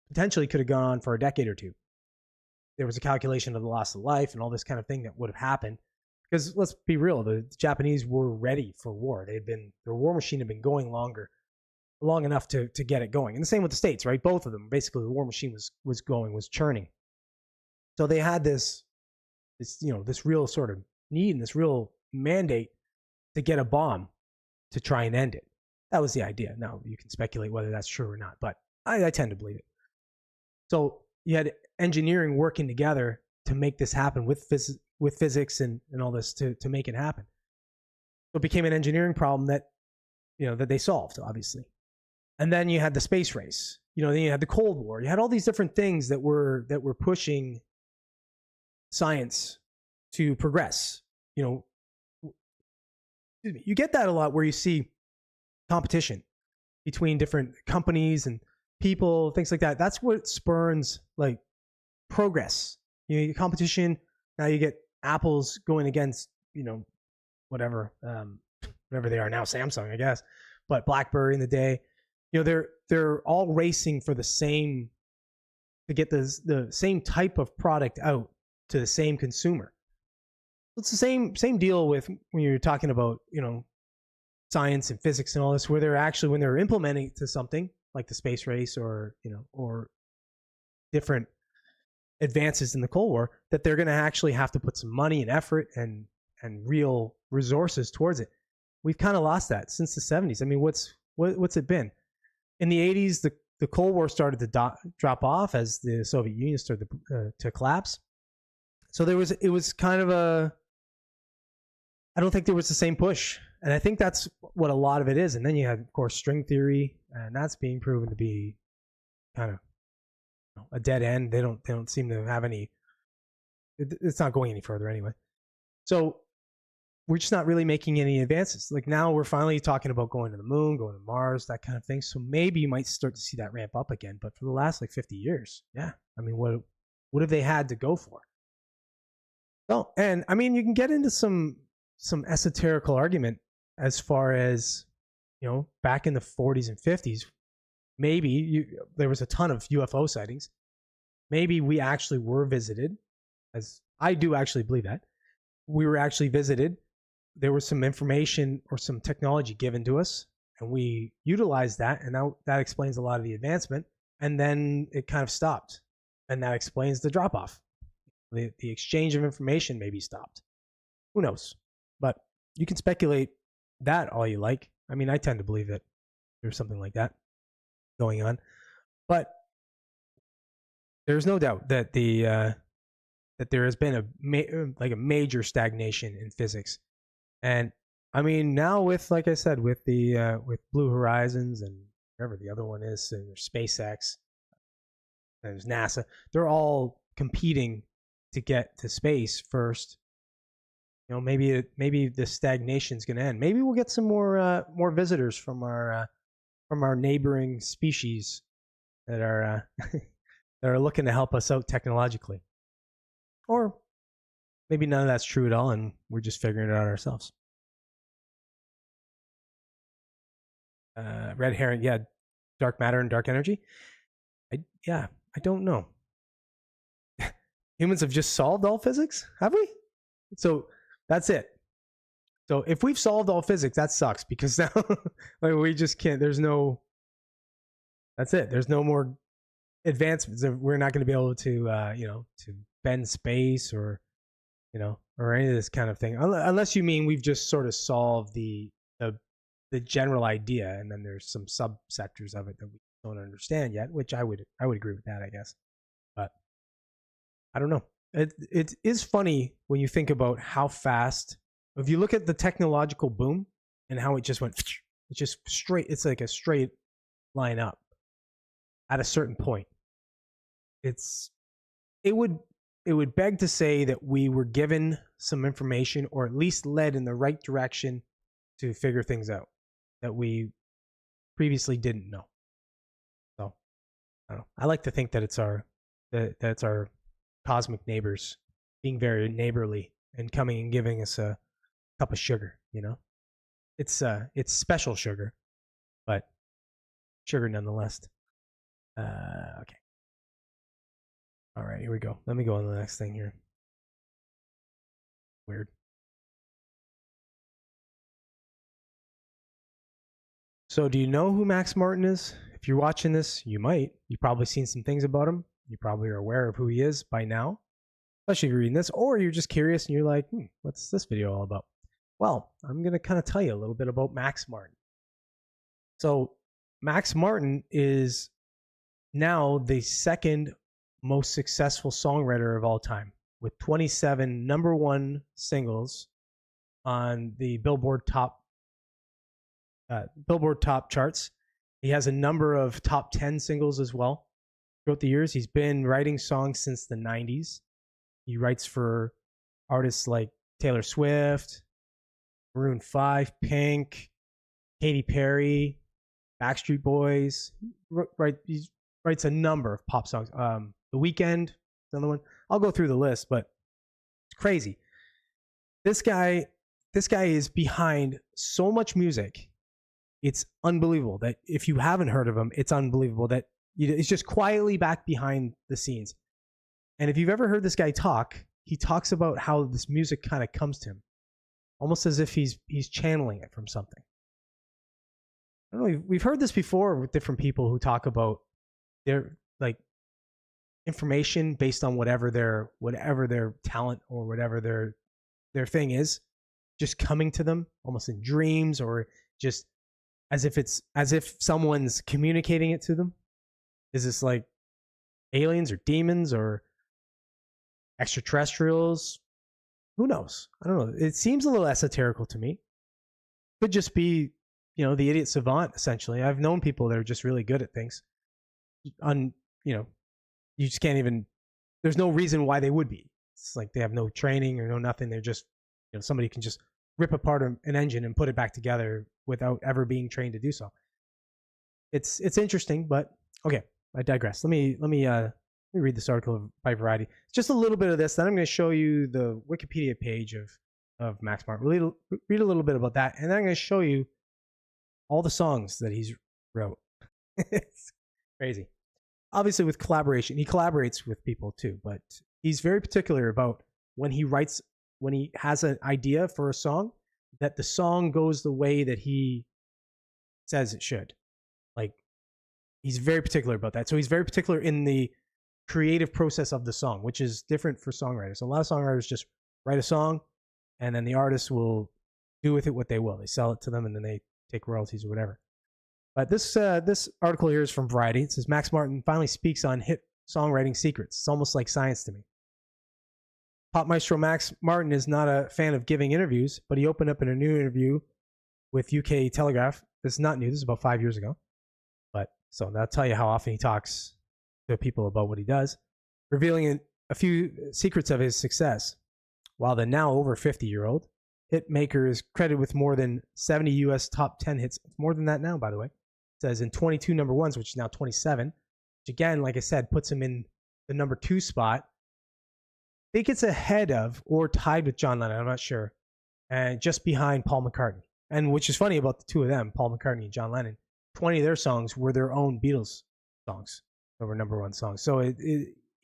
potentially could have gone on for a decade or two. There was a calculation of the loss of life and all this kind of thing that would have happened. Because let's be real, the Japanese were ready for war. Their war machine had been going long enough to get it going. And the same with the States, right? Both of them, basically, the war machine was churning. So they had this real sort of need and this real mandate to get a bomb to try and end it. That was the idea. Now, you can speculate whether that's true or not, but I tend to believe it. So you had engineering working together to make this happen with physics and all this to make it happen. So it became an engineering problem that they solved, obviously. And then you had the space race. Then you had the Cold War. You had all these different things that were pushing science to progress. You get that a lot where you see competition between different companies and people, things like that. That's what spurns like progress. Competition. Now you get Apple's going against whatever they are now, Samsung, I guess, but BlackBerry in the day. They're all racing for to get the same type of product out to the same consumer. It's the same deal with when you're talking about science and physics and all this, where when they're implementing it to something like the space race or different advances in the Cold War, that they're going to actually have to put some money and effort and real resources towards it. We've kind of lost that since the 70s. I mean, what's it been? In the 80s, the Cold War started to drop off as the Soviet Union started to collapse. So it was kind of I don't think there was the same push. And I think that's what a lot of it is. And then you had, of course, string theory, and that's being proven to be kind of a dead end. They don't seem to have any. It's not going any further anyway. So we're just not really making any advances. Like now we're finally talking about going to the moon, going to Mars, that kind of thing. So maybe you might start to see that ramp up again. But for the last 50 years, yeah. I mean, what have they had to go for? So, and I mean, you can get into some esoterical argument as far as, back in the 40s and 50s, maybe there was a ton of UFO sightings. Maybe we actually were visited, as I do actually believe that. We were actually visited. There was some information or some technology given to us, and we utilized that, and that explains a lot of the advancement. And then it kind of stopped, and that explains the drop-off. The exchange of information maybe stopped. Who knows? But you can speculate that all you like. I mean, I tend to believe that there's something like that going on. But there's no doubt that that there has been a major stagnation in physics. And I mean, now with, like I said, with with Blue Horizons and whatever the other one is, and there's SpaceX, and there's NASA, they're all competing to get to space first. Maybe the stagnation's going to end. Maybe we'll get some more visitors from our neighboring species that are that are looking to help us out technologically. Or maybe none of that's true at all, and we're just figuring it out ourselves. Red herring, yeah, dark matter and dark energy. I don't know. Humans have just solved all physics, have we? So that's it. So if we've solved all physics, that sucks, because now we just can't. That's it. There's no more advancements. We're not going to be able to to bend space or any of this kind of thing, unless you mean we've just sort of solved the general idea, and then there's some subsectors of it that we don't understand yet, which I would agree with that, I guess. But I don't know. It is funny when you think about how fast If you look at the technological boom and how it just went, it's just straight. It's like a straight line up at a certain point. It would beg to say that we were given some information, or at least led in the right direction to figure things out that we previously didn't know. So I don't know. I like to think that it's our cosmic neighbors being very neighborly and coming and giving us a cup of sugar. It's special sugar, but sugar nonetheless. Okay. All right, here we go. Let me go on to the next thing here. Weird. So do you know who Max Martin is? If you're watching this, you might. You've probably seen some things about him. You probably are aware of who he is by now, especially if you're reading this, or you're just curious and you're like, what's this video all about? Well, I'm going to kind of tell you a little bit about Max Martin. So Max Martin is now the second most successful songwriter of all time, with 27 number one singles on the Billboard top charts. He has a number of top 10 singles as well throughout the years. He's been writing songs since the 90s. He writes for artists like Taylor Swift, Maroon 5, Pink, Katy Perry, Backstreet Boys. He writes a number of pop songs. The Weeknd, another one. I'll go through the list, but it's crazy. This guy is behind so much music. It's unbelievable that if you haven't heard of him, it's unbelievable that he's just quietly back behind the scenes. And if you've ever heard this guy talk, he talks about how this music kind of comes to him, almost as if he's channeling it from something. I don't know. We've heard this before with different people who talk about their information based on whatever their talent or whatever their thing is, just coming to them almost in dreams, or just as if someone's communicating it to them. Is this like aliens or demons or extraterrestrials? Who knows? I don't know. It seems a little esoterical to me. Could just be, the idiot savant, essentially. I've known people that are just really good at things. You just can't even, there's no reason why they would be. It's like they have no training or no nothing. They're just, somebody can just rip apart an engine and put it back together without ever being trained to do so. It's interesting, but okay, I digress. Let me read this article by Variety. Just a little bit of this. Then I'm going to show you the Wikipedia page of Max Martin. Read a little bit about that, and then I'm going to show you all the songs that he's wrote. It's crazy. Obviously, with collaboration, he collaborates with people too, but he's very particular about when he has an idea for a song, that the song goes the way that he says it should. Like, he's very particular about that. So he's very particular in the creative process of the song, which is different for songwriters. So a lot of songwriters just write a song, and then the artist will do with it what they will. They sell it to them, and then they take royalties or whatever. But this article here is from Variety. It says, Max Martin finally speaks on hit songwriting secrets. It's almost like science to me. Pop maestro Max Martin is not a fan of giving interviews, but he opened up in a new interview with UK Telegraph. This is not new. This is about 5 years ago. So that'll tell you how often he talks to people about what he does, revealing a few secrets of his success. While the now over 50-year-old hit maker is credited with more than 70 U.S. top 10 hits. More than that now, by the way. It says in 22 number ones, which is now 27, which again, like I said, puts him in the number 2 spot. I think it's ahead of or tied with John Lennon, I'm not sure, and just behind Paul McCartney. And which is funny about the two of them, Paul McCartney and John Lennon, 20 of their songs were their own Beatles songs that were number 1 songs. So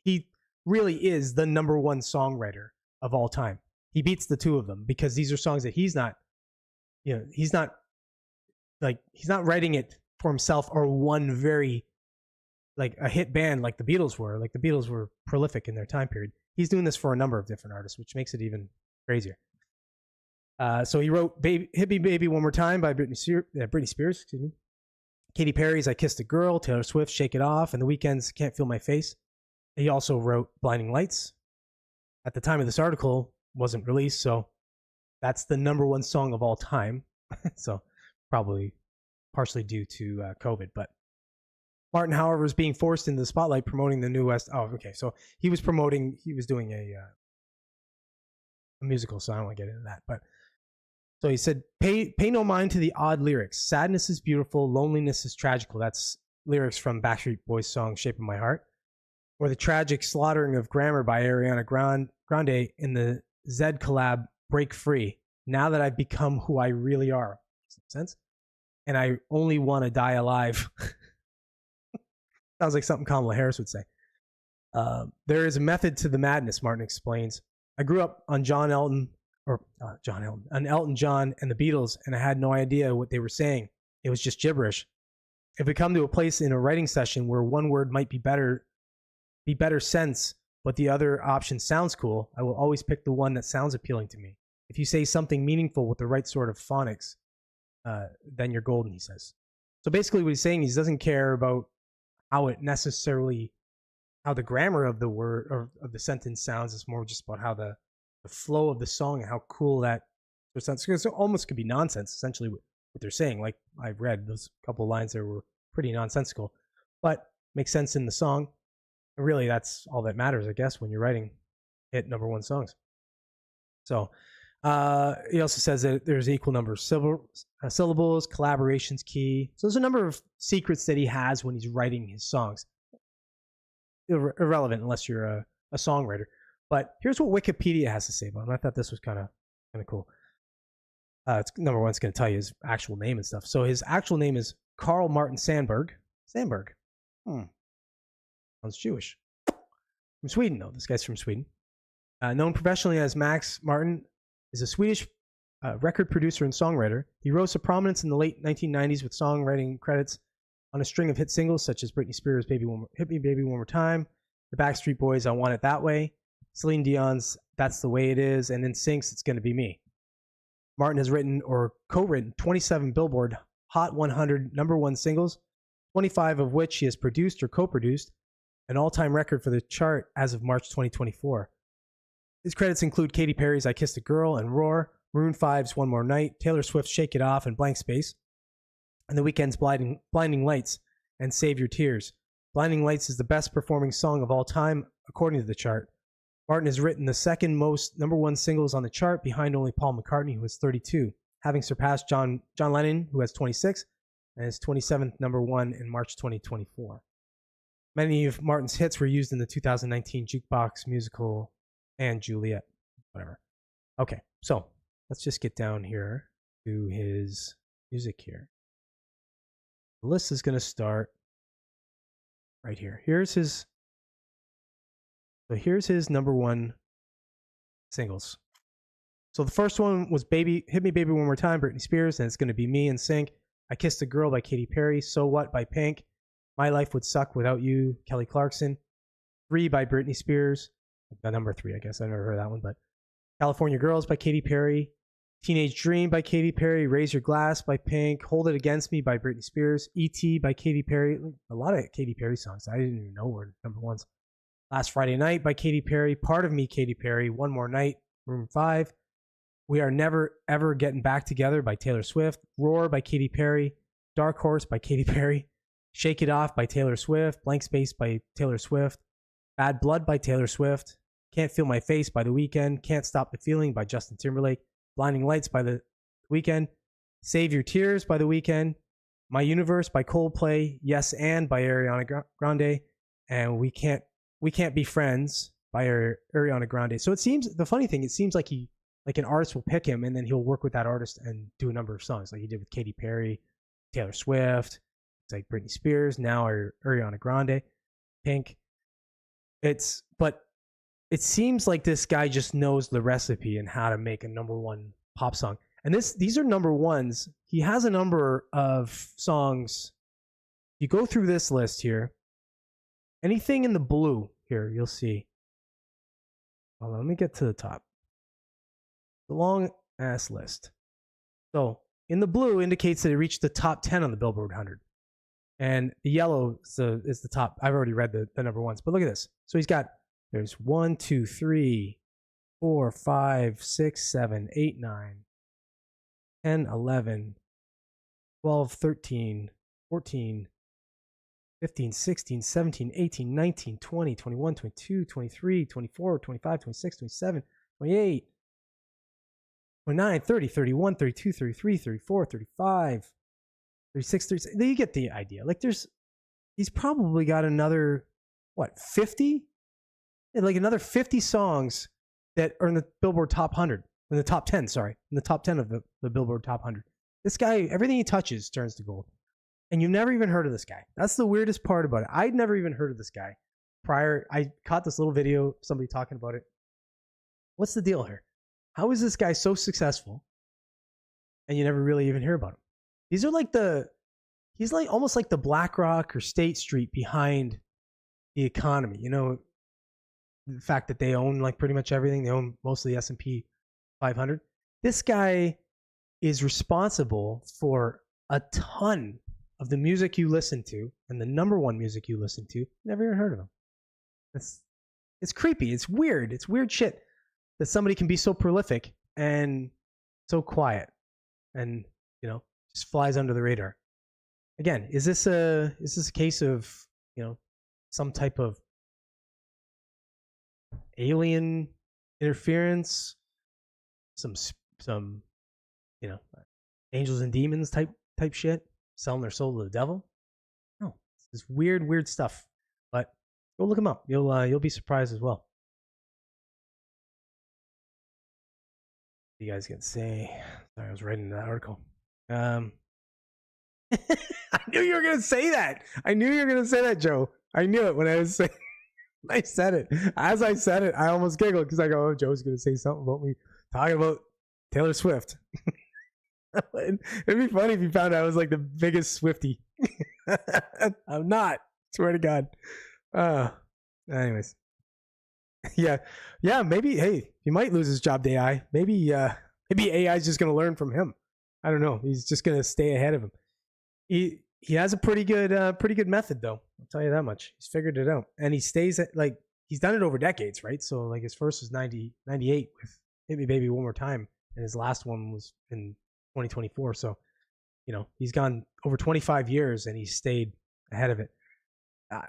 he really is the number 1 songwriter of all time. He beats the two of them because these are songs that he's not writing it for himself or one very, like a hit band like the Beatles were. Like the Beatles were prolific in their time period. He's doing this for a number of different artists, which makes it even crazier. So he wrote Hit Me Baby One More Time by Britney Spears, excuse me. Katy Perry's I Kissed a Girl, Taylor Swift's Shake It Off, and The Weeknd's Can't Feel My Face. He also wrote Blinding Lights. At the time of this article, wasn't released, so That's the number one song of all time. So probably partially due to COVID. But Martin, however, is being forced into the spotlight promoting the New West. Oh, okay. So he was doing a musical, so I don't want to get into that. But so he said, pay no mind to the odd lyrics. Sadness is beautiful, loneliness is tragical. That's lyrics from Backstreet Boys' song Shape of My Heart. Or the tragic slaughtering of grammar by Ariana Grande in the Zed collab Break Free. Now that I've become who I really are. Makes sense? And I only want to die alive. Sounds like something Kamala Harris would say. There is a method to the madness, Martin explains. I grew up on on Elton John and the Beatles, and I had no idea what they were saying. It was just gibberish. If we come to a place in a writing session where one word might be better sense, but the other option sounds cool, I will always pick the one that sounds appealing to me. If you say something meaningful with the right sort of phonics, then you're golden, he says. So basically what he's saying is he doesn't care about how the grammar of the word or of the sentence sounds. It's more just about how the flow of the song and how cool that sounds. It almost could be nonsense, essentially, what they're saying. Like I've read those couple of lines there were pretty nonsensical, but makes sense in the song. And really, that's all that matters, I guess, when you're writing hit number one songs. So he also says that there's an equal number of syllables, collaboration's key. So there's a number of secrets that he has when he's writing his songs. Irrelevant unless you're a songwriter. But here's what Wikipedia has to say about him. I thought this was kind of cool. It's number one, it's going to tell you his actual name and stuff. So his actual name is Carl Martin Sandberg. Sandberg. Sounds Jewish. From Sweden, though. This guy's from Sweden. Known professionally as Max Martin, is a Swedish record producer and songwriter. He rose to prominence in the late 1990s with songwriting credits on a string of hit singles such as Britney Spears' Hit Me Baby One More Time, the Backstreet Boys' I Want It That Way, Celine Dion's That's the Way It Is, and NSYNC's It's Gonna Be Me. Martin has written or co-written 27 Billboard Hot 100 number one singles, 25 of which he has produced or co-produced, an all-time record for the chart as of March 2024. His credits include Katy Perry's I Kissed a Girl and Roar, Maroon 5's One More Night, Taylor Swift's Shake It Off and Blank Space, and The Weeknd's Blinding Lights and Save Your Tears. Blinding Lights is the best performing song of all time, according to the chart. Martin has written the second most number one singles on the chart, behind only Paul McCartney, who has 32, having surpassed John Lennon, who has 26, and his 27th number one in March 2024. Many of Martin's hits were used in the 2019 jukebox musical and Juliet. Whatever. Okay, so let's just get down here to his music here. The list is going to start right here. Here's his number one singles. So the first one was Hit Me Baby One More Time, Britney Spears, and It's Gonna Be Me, NSYNC. I Kissed a Girl by Katy Perry, So What by Pink, My Life Would Suck Without You, Kelly Clarkson, 3 by Britney Spears, the number 3, I guess. I never heard that one, but California Girls by Katy Perry, Teenage Dream by Katy Perry, Raise Your Glass by Pink, Hold It Against Me by Britney Spears, E.T. by Katy Perry. A lot of Katy Perry songs I didn't even know were number ones. Last Friday Night by Katy Perry, Part of Me, Katy Perry, One More Night, Room 5, We Are Never Ever Getting Back Together by Taylor Swift, Roar by Katy Perry, Dark Horse by Katy Perry, Shake It Off by Taylor Swift, Blank Space by Taylor Swift, Bad Blood by Taylor Swift, Can't Feel My Face by The Weeknd, Can't Stop the Feeling by Justin Timberlake, Blinding Lights by The Weeknd, Save Your Tears by The Weeknd, My Universe by Coldplay, Yes and by Ariana Grande, and We Can't Be Friends by Ariana Grande. So it seems like an artist will pick him and then he'll work with that artist and do a number of songs like he did with Katy Perry, Taylor Swift, it's like Britney Spears, now Ariana Grande, Pink. But it seems like this guy just knows the recipe and how to make a number one pop song. And these are number ones. He has a number of songs. You go through this list here. Anything in the blue here, you'll see. Hold on, let me get to the top. The long ass list. So in the blue indicates that it reached the top 10 on the Billboard 100. And the yellow is the top. I've already read the number ones, but look at this. So there's 1, 2, 3, 4, 5, 6, 7, 8, 9, 10, 11, 12, 13, 14, 15, 16, 17, 18, 19, 20, 21, 22, 23, 24, 25, 26, 27, 28, 29, 30, 31, 32, 33, 34, 35, 36, 36. You get the idea. Like he's probably got another, 50? Like another 50 songs that are in the Billboard Top 100, in the top 10, sorry, in the top 10 of the Billboard Top 100. This guy, everything he touches turns to gold. And you've never even heard of this guy. That's the weirdest part about it. I'd never even heard of this guy prior. I caught this little video, somebody talking about it. What's the deal here? How is this guy so successful and you never really even hear about him? He's like almost like the BlackRock or State Street behind the economy. You know, the fact that they own like pretty much everything. They own mostly S&P 500. This guy is responsible for a ton of the music you listen to, and the number one music you listen to. Never even heard of him. It's creepy. It's weird. It's weird shit that somebody can be so prolific and so quiet, and just flies under the radar. Again, is this a case of some type of alien interference, some angels and demons type shit, selling their soul to the devil? No, it's this weird stuff. But go look them up. You'll be surprised as well. What you guys can say? Sorry, I was writing that article. I knew you were gonna say that. I knew you were gonna say that, Joe. I knew it when I was saying. I said it. As I said it, I almost giggled because I go, "Oh, Joe's gonna say something about me talking about Taylor Swift." It'd be funny if you found out I was like the biggest Swiftie. I'm not. Swear to God. Anyways. Yeah. Maybe. Hey, he might lose his job to AI. Maybe AI is just gonna learn from him. I don't know. He's just gonna stay ahead of him. He has a pretty good method though. I'll tell you that much. He's figured it out, and he stays at he's done it over decades, right? So like his first was 98 with "Hit Me Baby One More Time," and his last one was in 2024. So he's gone over 25 years and he's stayed ahead of it.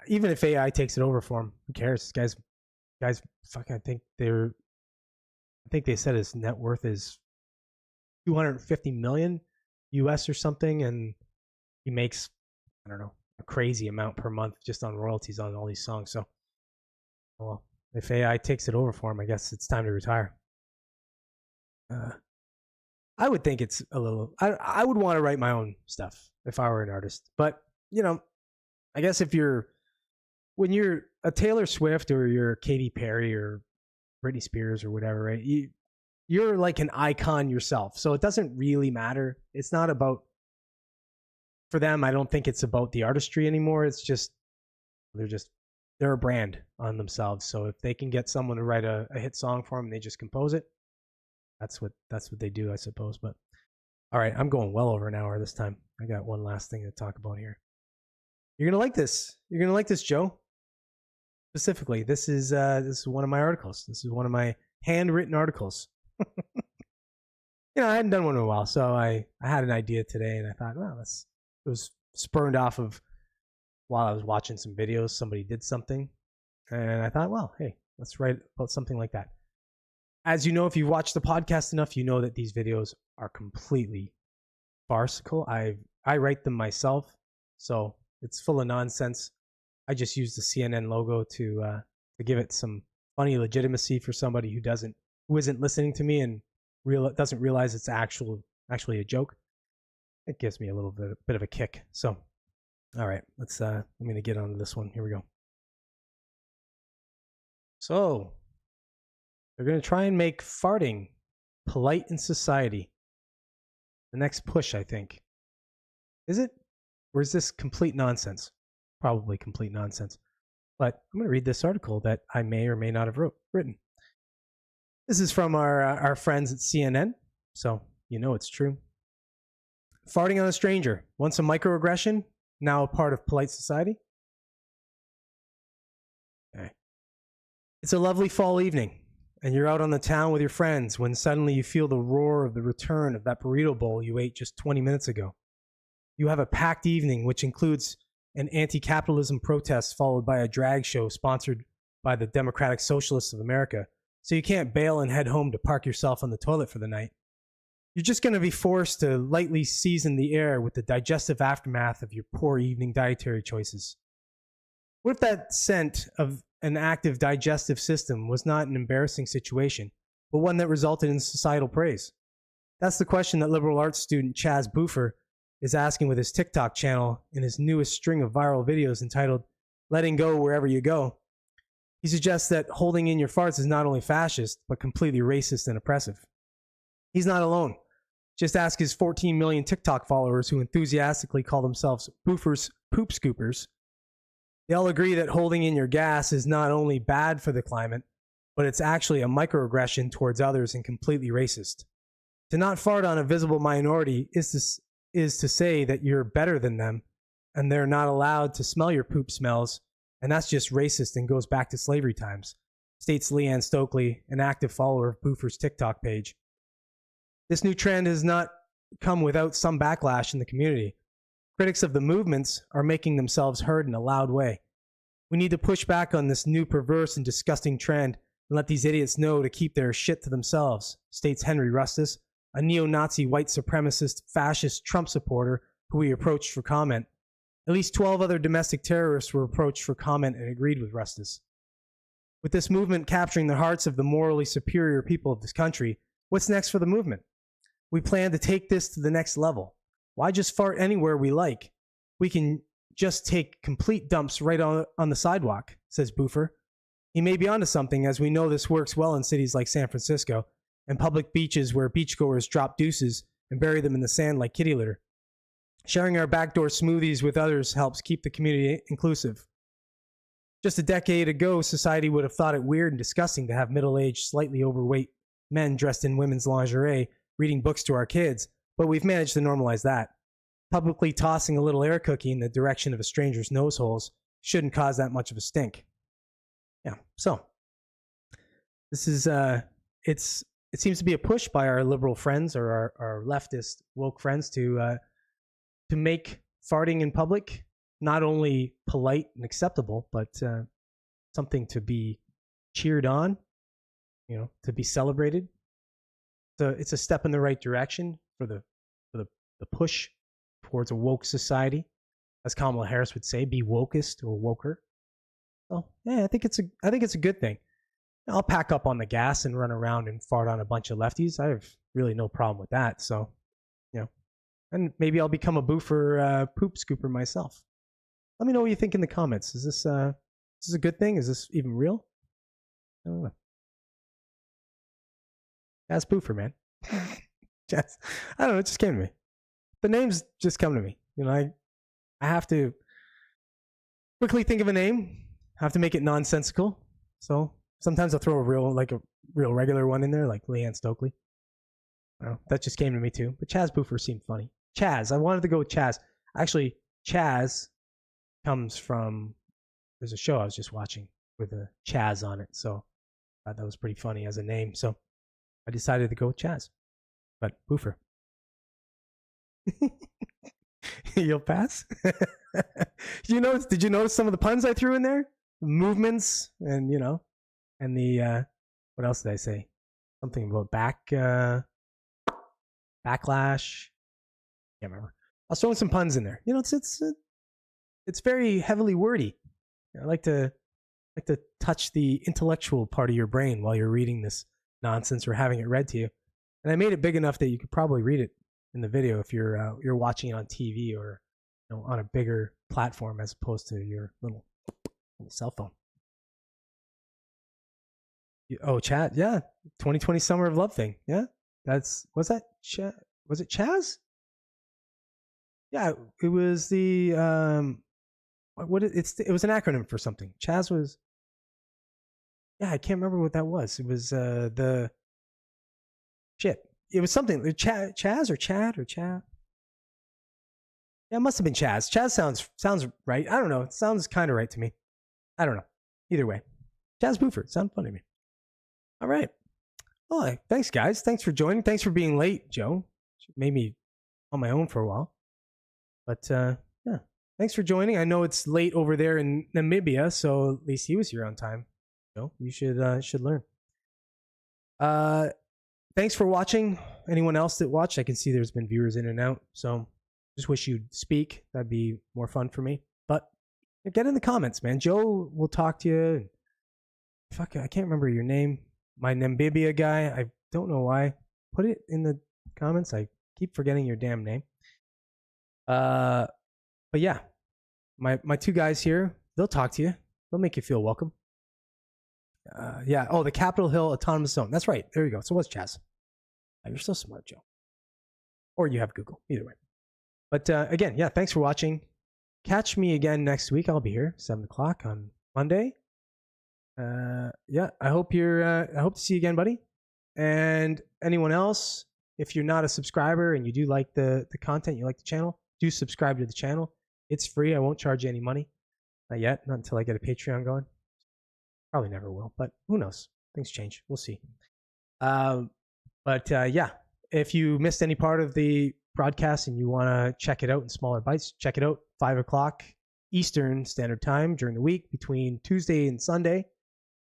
Even if AI takes it over for him, who cares? Guys, fucking. I think they said his net worth is 250 million US or something, and he makes, I don't know, a crazy amount per month just on royalties on all these songs. So, well, if AI takes it over for him, I guess it's time to retire. I would think it's a little. I would want to write my own stuff if I were an artist, but I guess when you're a Taylor Swift or you're Katy Perry or Britney Spears or whatever, right? You're like an icon yourself, so it doesn't really matter. It's not about, for them, I don't think it's about the artistry anymore. It's just they're a brand on themselves. So if they can get someone to write a hit song for them and they just compose it, that's what they do, I suppose. But all right, I'm going well over an hour this time. I got one last thing to talk about here. You're gonna like this. You're gonna like this, Joe. Specifically, this is one of my articles. This is one of my handwritten articles. I hadn't done one in a while, so I had an idea today, and I thought, well, it was spurned off of while I was watching some videos. Somebody did something, and I thought, well, hey, let's write about something like that. As you know, if you've watched the podcast enough, you know that these videos are completely farcical. I write them myself, so it's full of nonsense. I just use the CNN logo to give it some funny legitimacy for somebody who isn't listening to me and doesn't realize it's actually a joke. It gives me a little bit of a kick. So, all right, I'm going to get on to this one. Here we go. So, they're going to try and make farting polite in society. The next push, I think. Is it? Or is this complete nonsense? Probably complete nonsense. But I'm going to read this article that I may or may not have written. This is from our friends at CNN, so it's true. Farting on a stranger. Once a microaggression, now a part of polite society. Okay. It's a lovely fall evening. and you're out on the town with your friends when suddenly you feel the roar of the return of that burrito bowl you ate just 20 minutes ago. You have a packed evening, which includes an anti-capitalism protest followed by a drag show sponsored by the Democratic Socialists of America, so you can't bail and head home to park yourself on the toilet for the night. You're just going to be forced to lightly season the air with the digestive aftermath of your poor evening dietary choices. What if that scent of an active digestive system was not an embarrassing situation, but one that resulted in societal praise? That's the question that liberal arts student Chaz Boofer is asking with his TikTok channel in his newest string of viral videos entitled Letting Go Wherever You Go. He suggests that holding in your farts is not only fascist, but completely racist and oppressive. He's not alone. Just ask his 14 million TikTok followers who enthusiastically call themselves Boofer's Poop Scoopers. They all agree that holding in your gas is not only bad for the climate, but it's actually a microaggression towards others and completely racist. To not fart on a visible minority is to say that you're better than them, and they're not allowed to smell your poop smells, and that's just racist and goes back to slavery times, states Leanne Stokely, an active follower of Boofer's TikTok page. This new trend has not come without some backlash in the community. Critics of the movements are making themselves heard in a loud way. We need to push back on this new perverse and disgusting trend and let these idiots know to keep their shit to themselves, states Henry Rustis, a neo-Nazi white supremacist fascist Trump supporter who we approached for comment. At least 12 other domestic terrorists were approached for comment and agreed with Rustis. With this movement capturing the hearts of the morally superior people of this country, what's next for the movement? We plan to take this to the next level. Why just fart anywhere we like? We can just take complete dumps right on the sidewalk, says Boofer. He may be onto something, as we know this works well in cities like San Francisco and public beaches where beachgoers drop deuces and bury them in the sand like kitty litter. Sharing our backdoor smoothies with others helps keep the community inclusive. Just a decade ago, society would have thought it weird and disgusting to have middle-aged, slightly overweight men dressed in women's lingerie reading books to our kids, but we've managed to normalize that. Publicly tossing a little air cookie in the direction of a stranger's nose holes shouldn't cause that much of a stink. Yeah, so this is it seems to be a push by our liberal friends or our leftist woke friends to make farting in public not only polite and acceptable, but something to be cheered on, to be celebrated. So it's a step in the right direction for the push towards a woke society, as Kamala Harris would say, be wokest or woker. So yeah, I think it's a good thing. I'll pack up on the gas and run around and fart on a bunch of lefties. I have really no problem with that. So, and maybe I'll become a Boofer poop scooper myself. Let me know what you think in the comments. Is this a good thing? Is this even real? I don't know. That's Boofer, man. I don't know. It just came to me. The names just come to me. I have to quickly think of a name. I have to make it nonsensical. So sometimes I'll throw a real regular one in there, like Leanne Stokely. That just came to me too. But Chaz Boofer seemed funny. Chaz. I wanted to go with Chaz. Actually, Chaz comes from, there's a show I was just watching with a Chaz on it. So I thought that was pretty funny as a name. So I decided to go with Chaz. But Boofer. You'll pass? Did you notice some of the puns I threw in there? Movements and, and the, what else did I say? Something about backlash. Can't remember. I was throwing some puns in there. It's very heavily wordy. I like to touch the intellectual part of your brain while you're reading this nonsense or having it read to you. And I made it big enough that you could probably read it in the video if you're watching it on TV or on a bigger platform as opposed to your little cell phone. Oh, chat, yeah, 2020 Summer of Love thing, yeah. Was it Chaz? Yeah, it was the it was an acronym for something. Chaz was, yeah, I can't remember what that was. It was the shit. It was something. Chaz or Chad or Chad. Yeah, it must have been Chaz. Chaz sounds right. I don't know. It sounds kind of right to me. I don't know. Either way, Chaz Boofer. Sounds funny to me. All right. Well, thanks, guys. Thanks for joining. Thanks for being late, Joe. Made me on my own for a while. But yeah, thanks for joining. I know it's late over there in Namibia, so at least he was here on time. Joe, you should learn. Thanks for watching. Anyone else that watched, I can see there's been viewers in and out. So just wish you'd speak. That'd be more fun for me. But get in the comments, man. Joe will talk to you. Fuck, I can't remember your name. My Namibia guy. I don't know why. Put it in the comments. I keep forgetting your damn name. But yeah, my two guys here, they'll talk to you. They'll make you feel welcome. Yeah. Oh, the Capitol Hill Autonomous Zone. That's right. There you go. So what's Chaz? You're so smart, Joe. Or you have Google. Either way. But again, yeah, thanks for watching. Catch me again next week. I'll be here 7 o'clock on Monday. Yeah, I hope I hope to see you again, buddy. And anyone else, if you're not a subscriber and you do like the content, you like the channel, do subscribe to the channel. It's free. I won't charge you any money. Not yet. Not until I get a Patreon going. Probably never will, but who knows? Things change. We'll see. But yeah, if you missed any part of the broadcast and you want to check it out in smaller bites, check it out 5 o'clock Eastern Standard Time during the week between Tuesday and Sunday.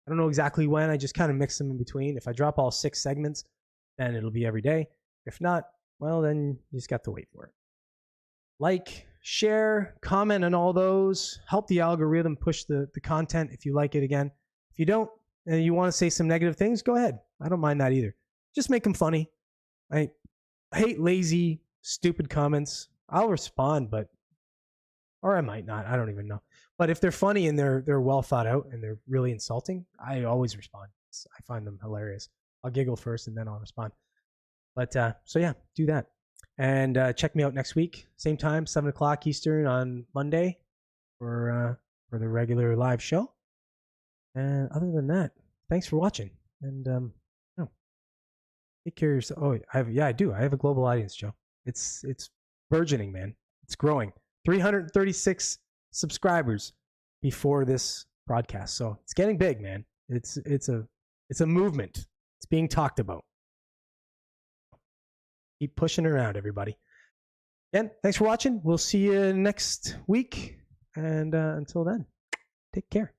I don't know exactly when. I just kind of mix them in between. If I drop all 6 segments, then it'll be every day. If not, well, then you just got to wait for it. Like, share, comment on all those. Help the algorithm push the content if you like it again. If you don't and you want to say some negative things, go ahead. I don't mind that either. Just make them funny. I hate lazy, stupid comments. I'll respond, or I might not. I don't even know. But if they're funny and they're well thought out and they're really insulting, I always respond. I find them hilarious. I'll giggle first and then I'll respond. But so yeah, do that. And check me out next week, same time, 7 o'clock Eastern on Monday for the regular live show. And other than that, thanks for watching. And take care of yourself. Oh, I do. I have a global audience, Joe. It's burgeoning, man. It's growing. 336 subscribers before this broadcast. So it's getting big, man. It's a movement. It's being talked about. Keep pushing around, everybody. Again, thanks for watching. We'll see you next week. And until then, take care.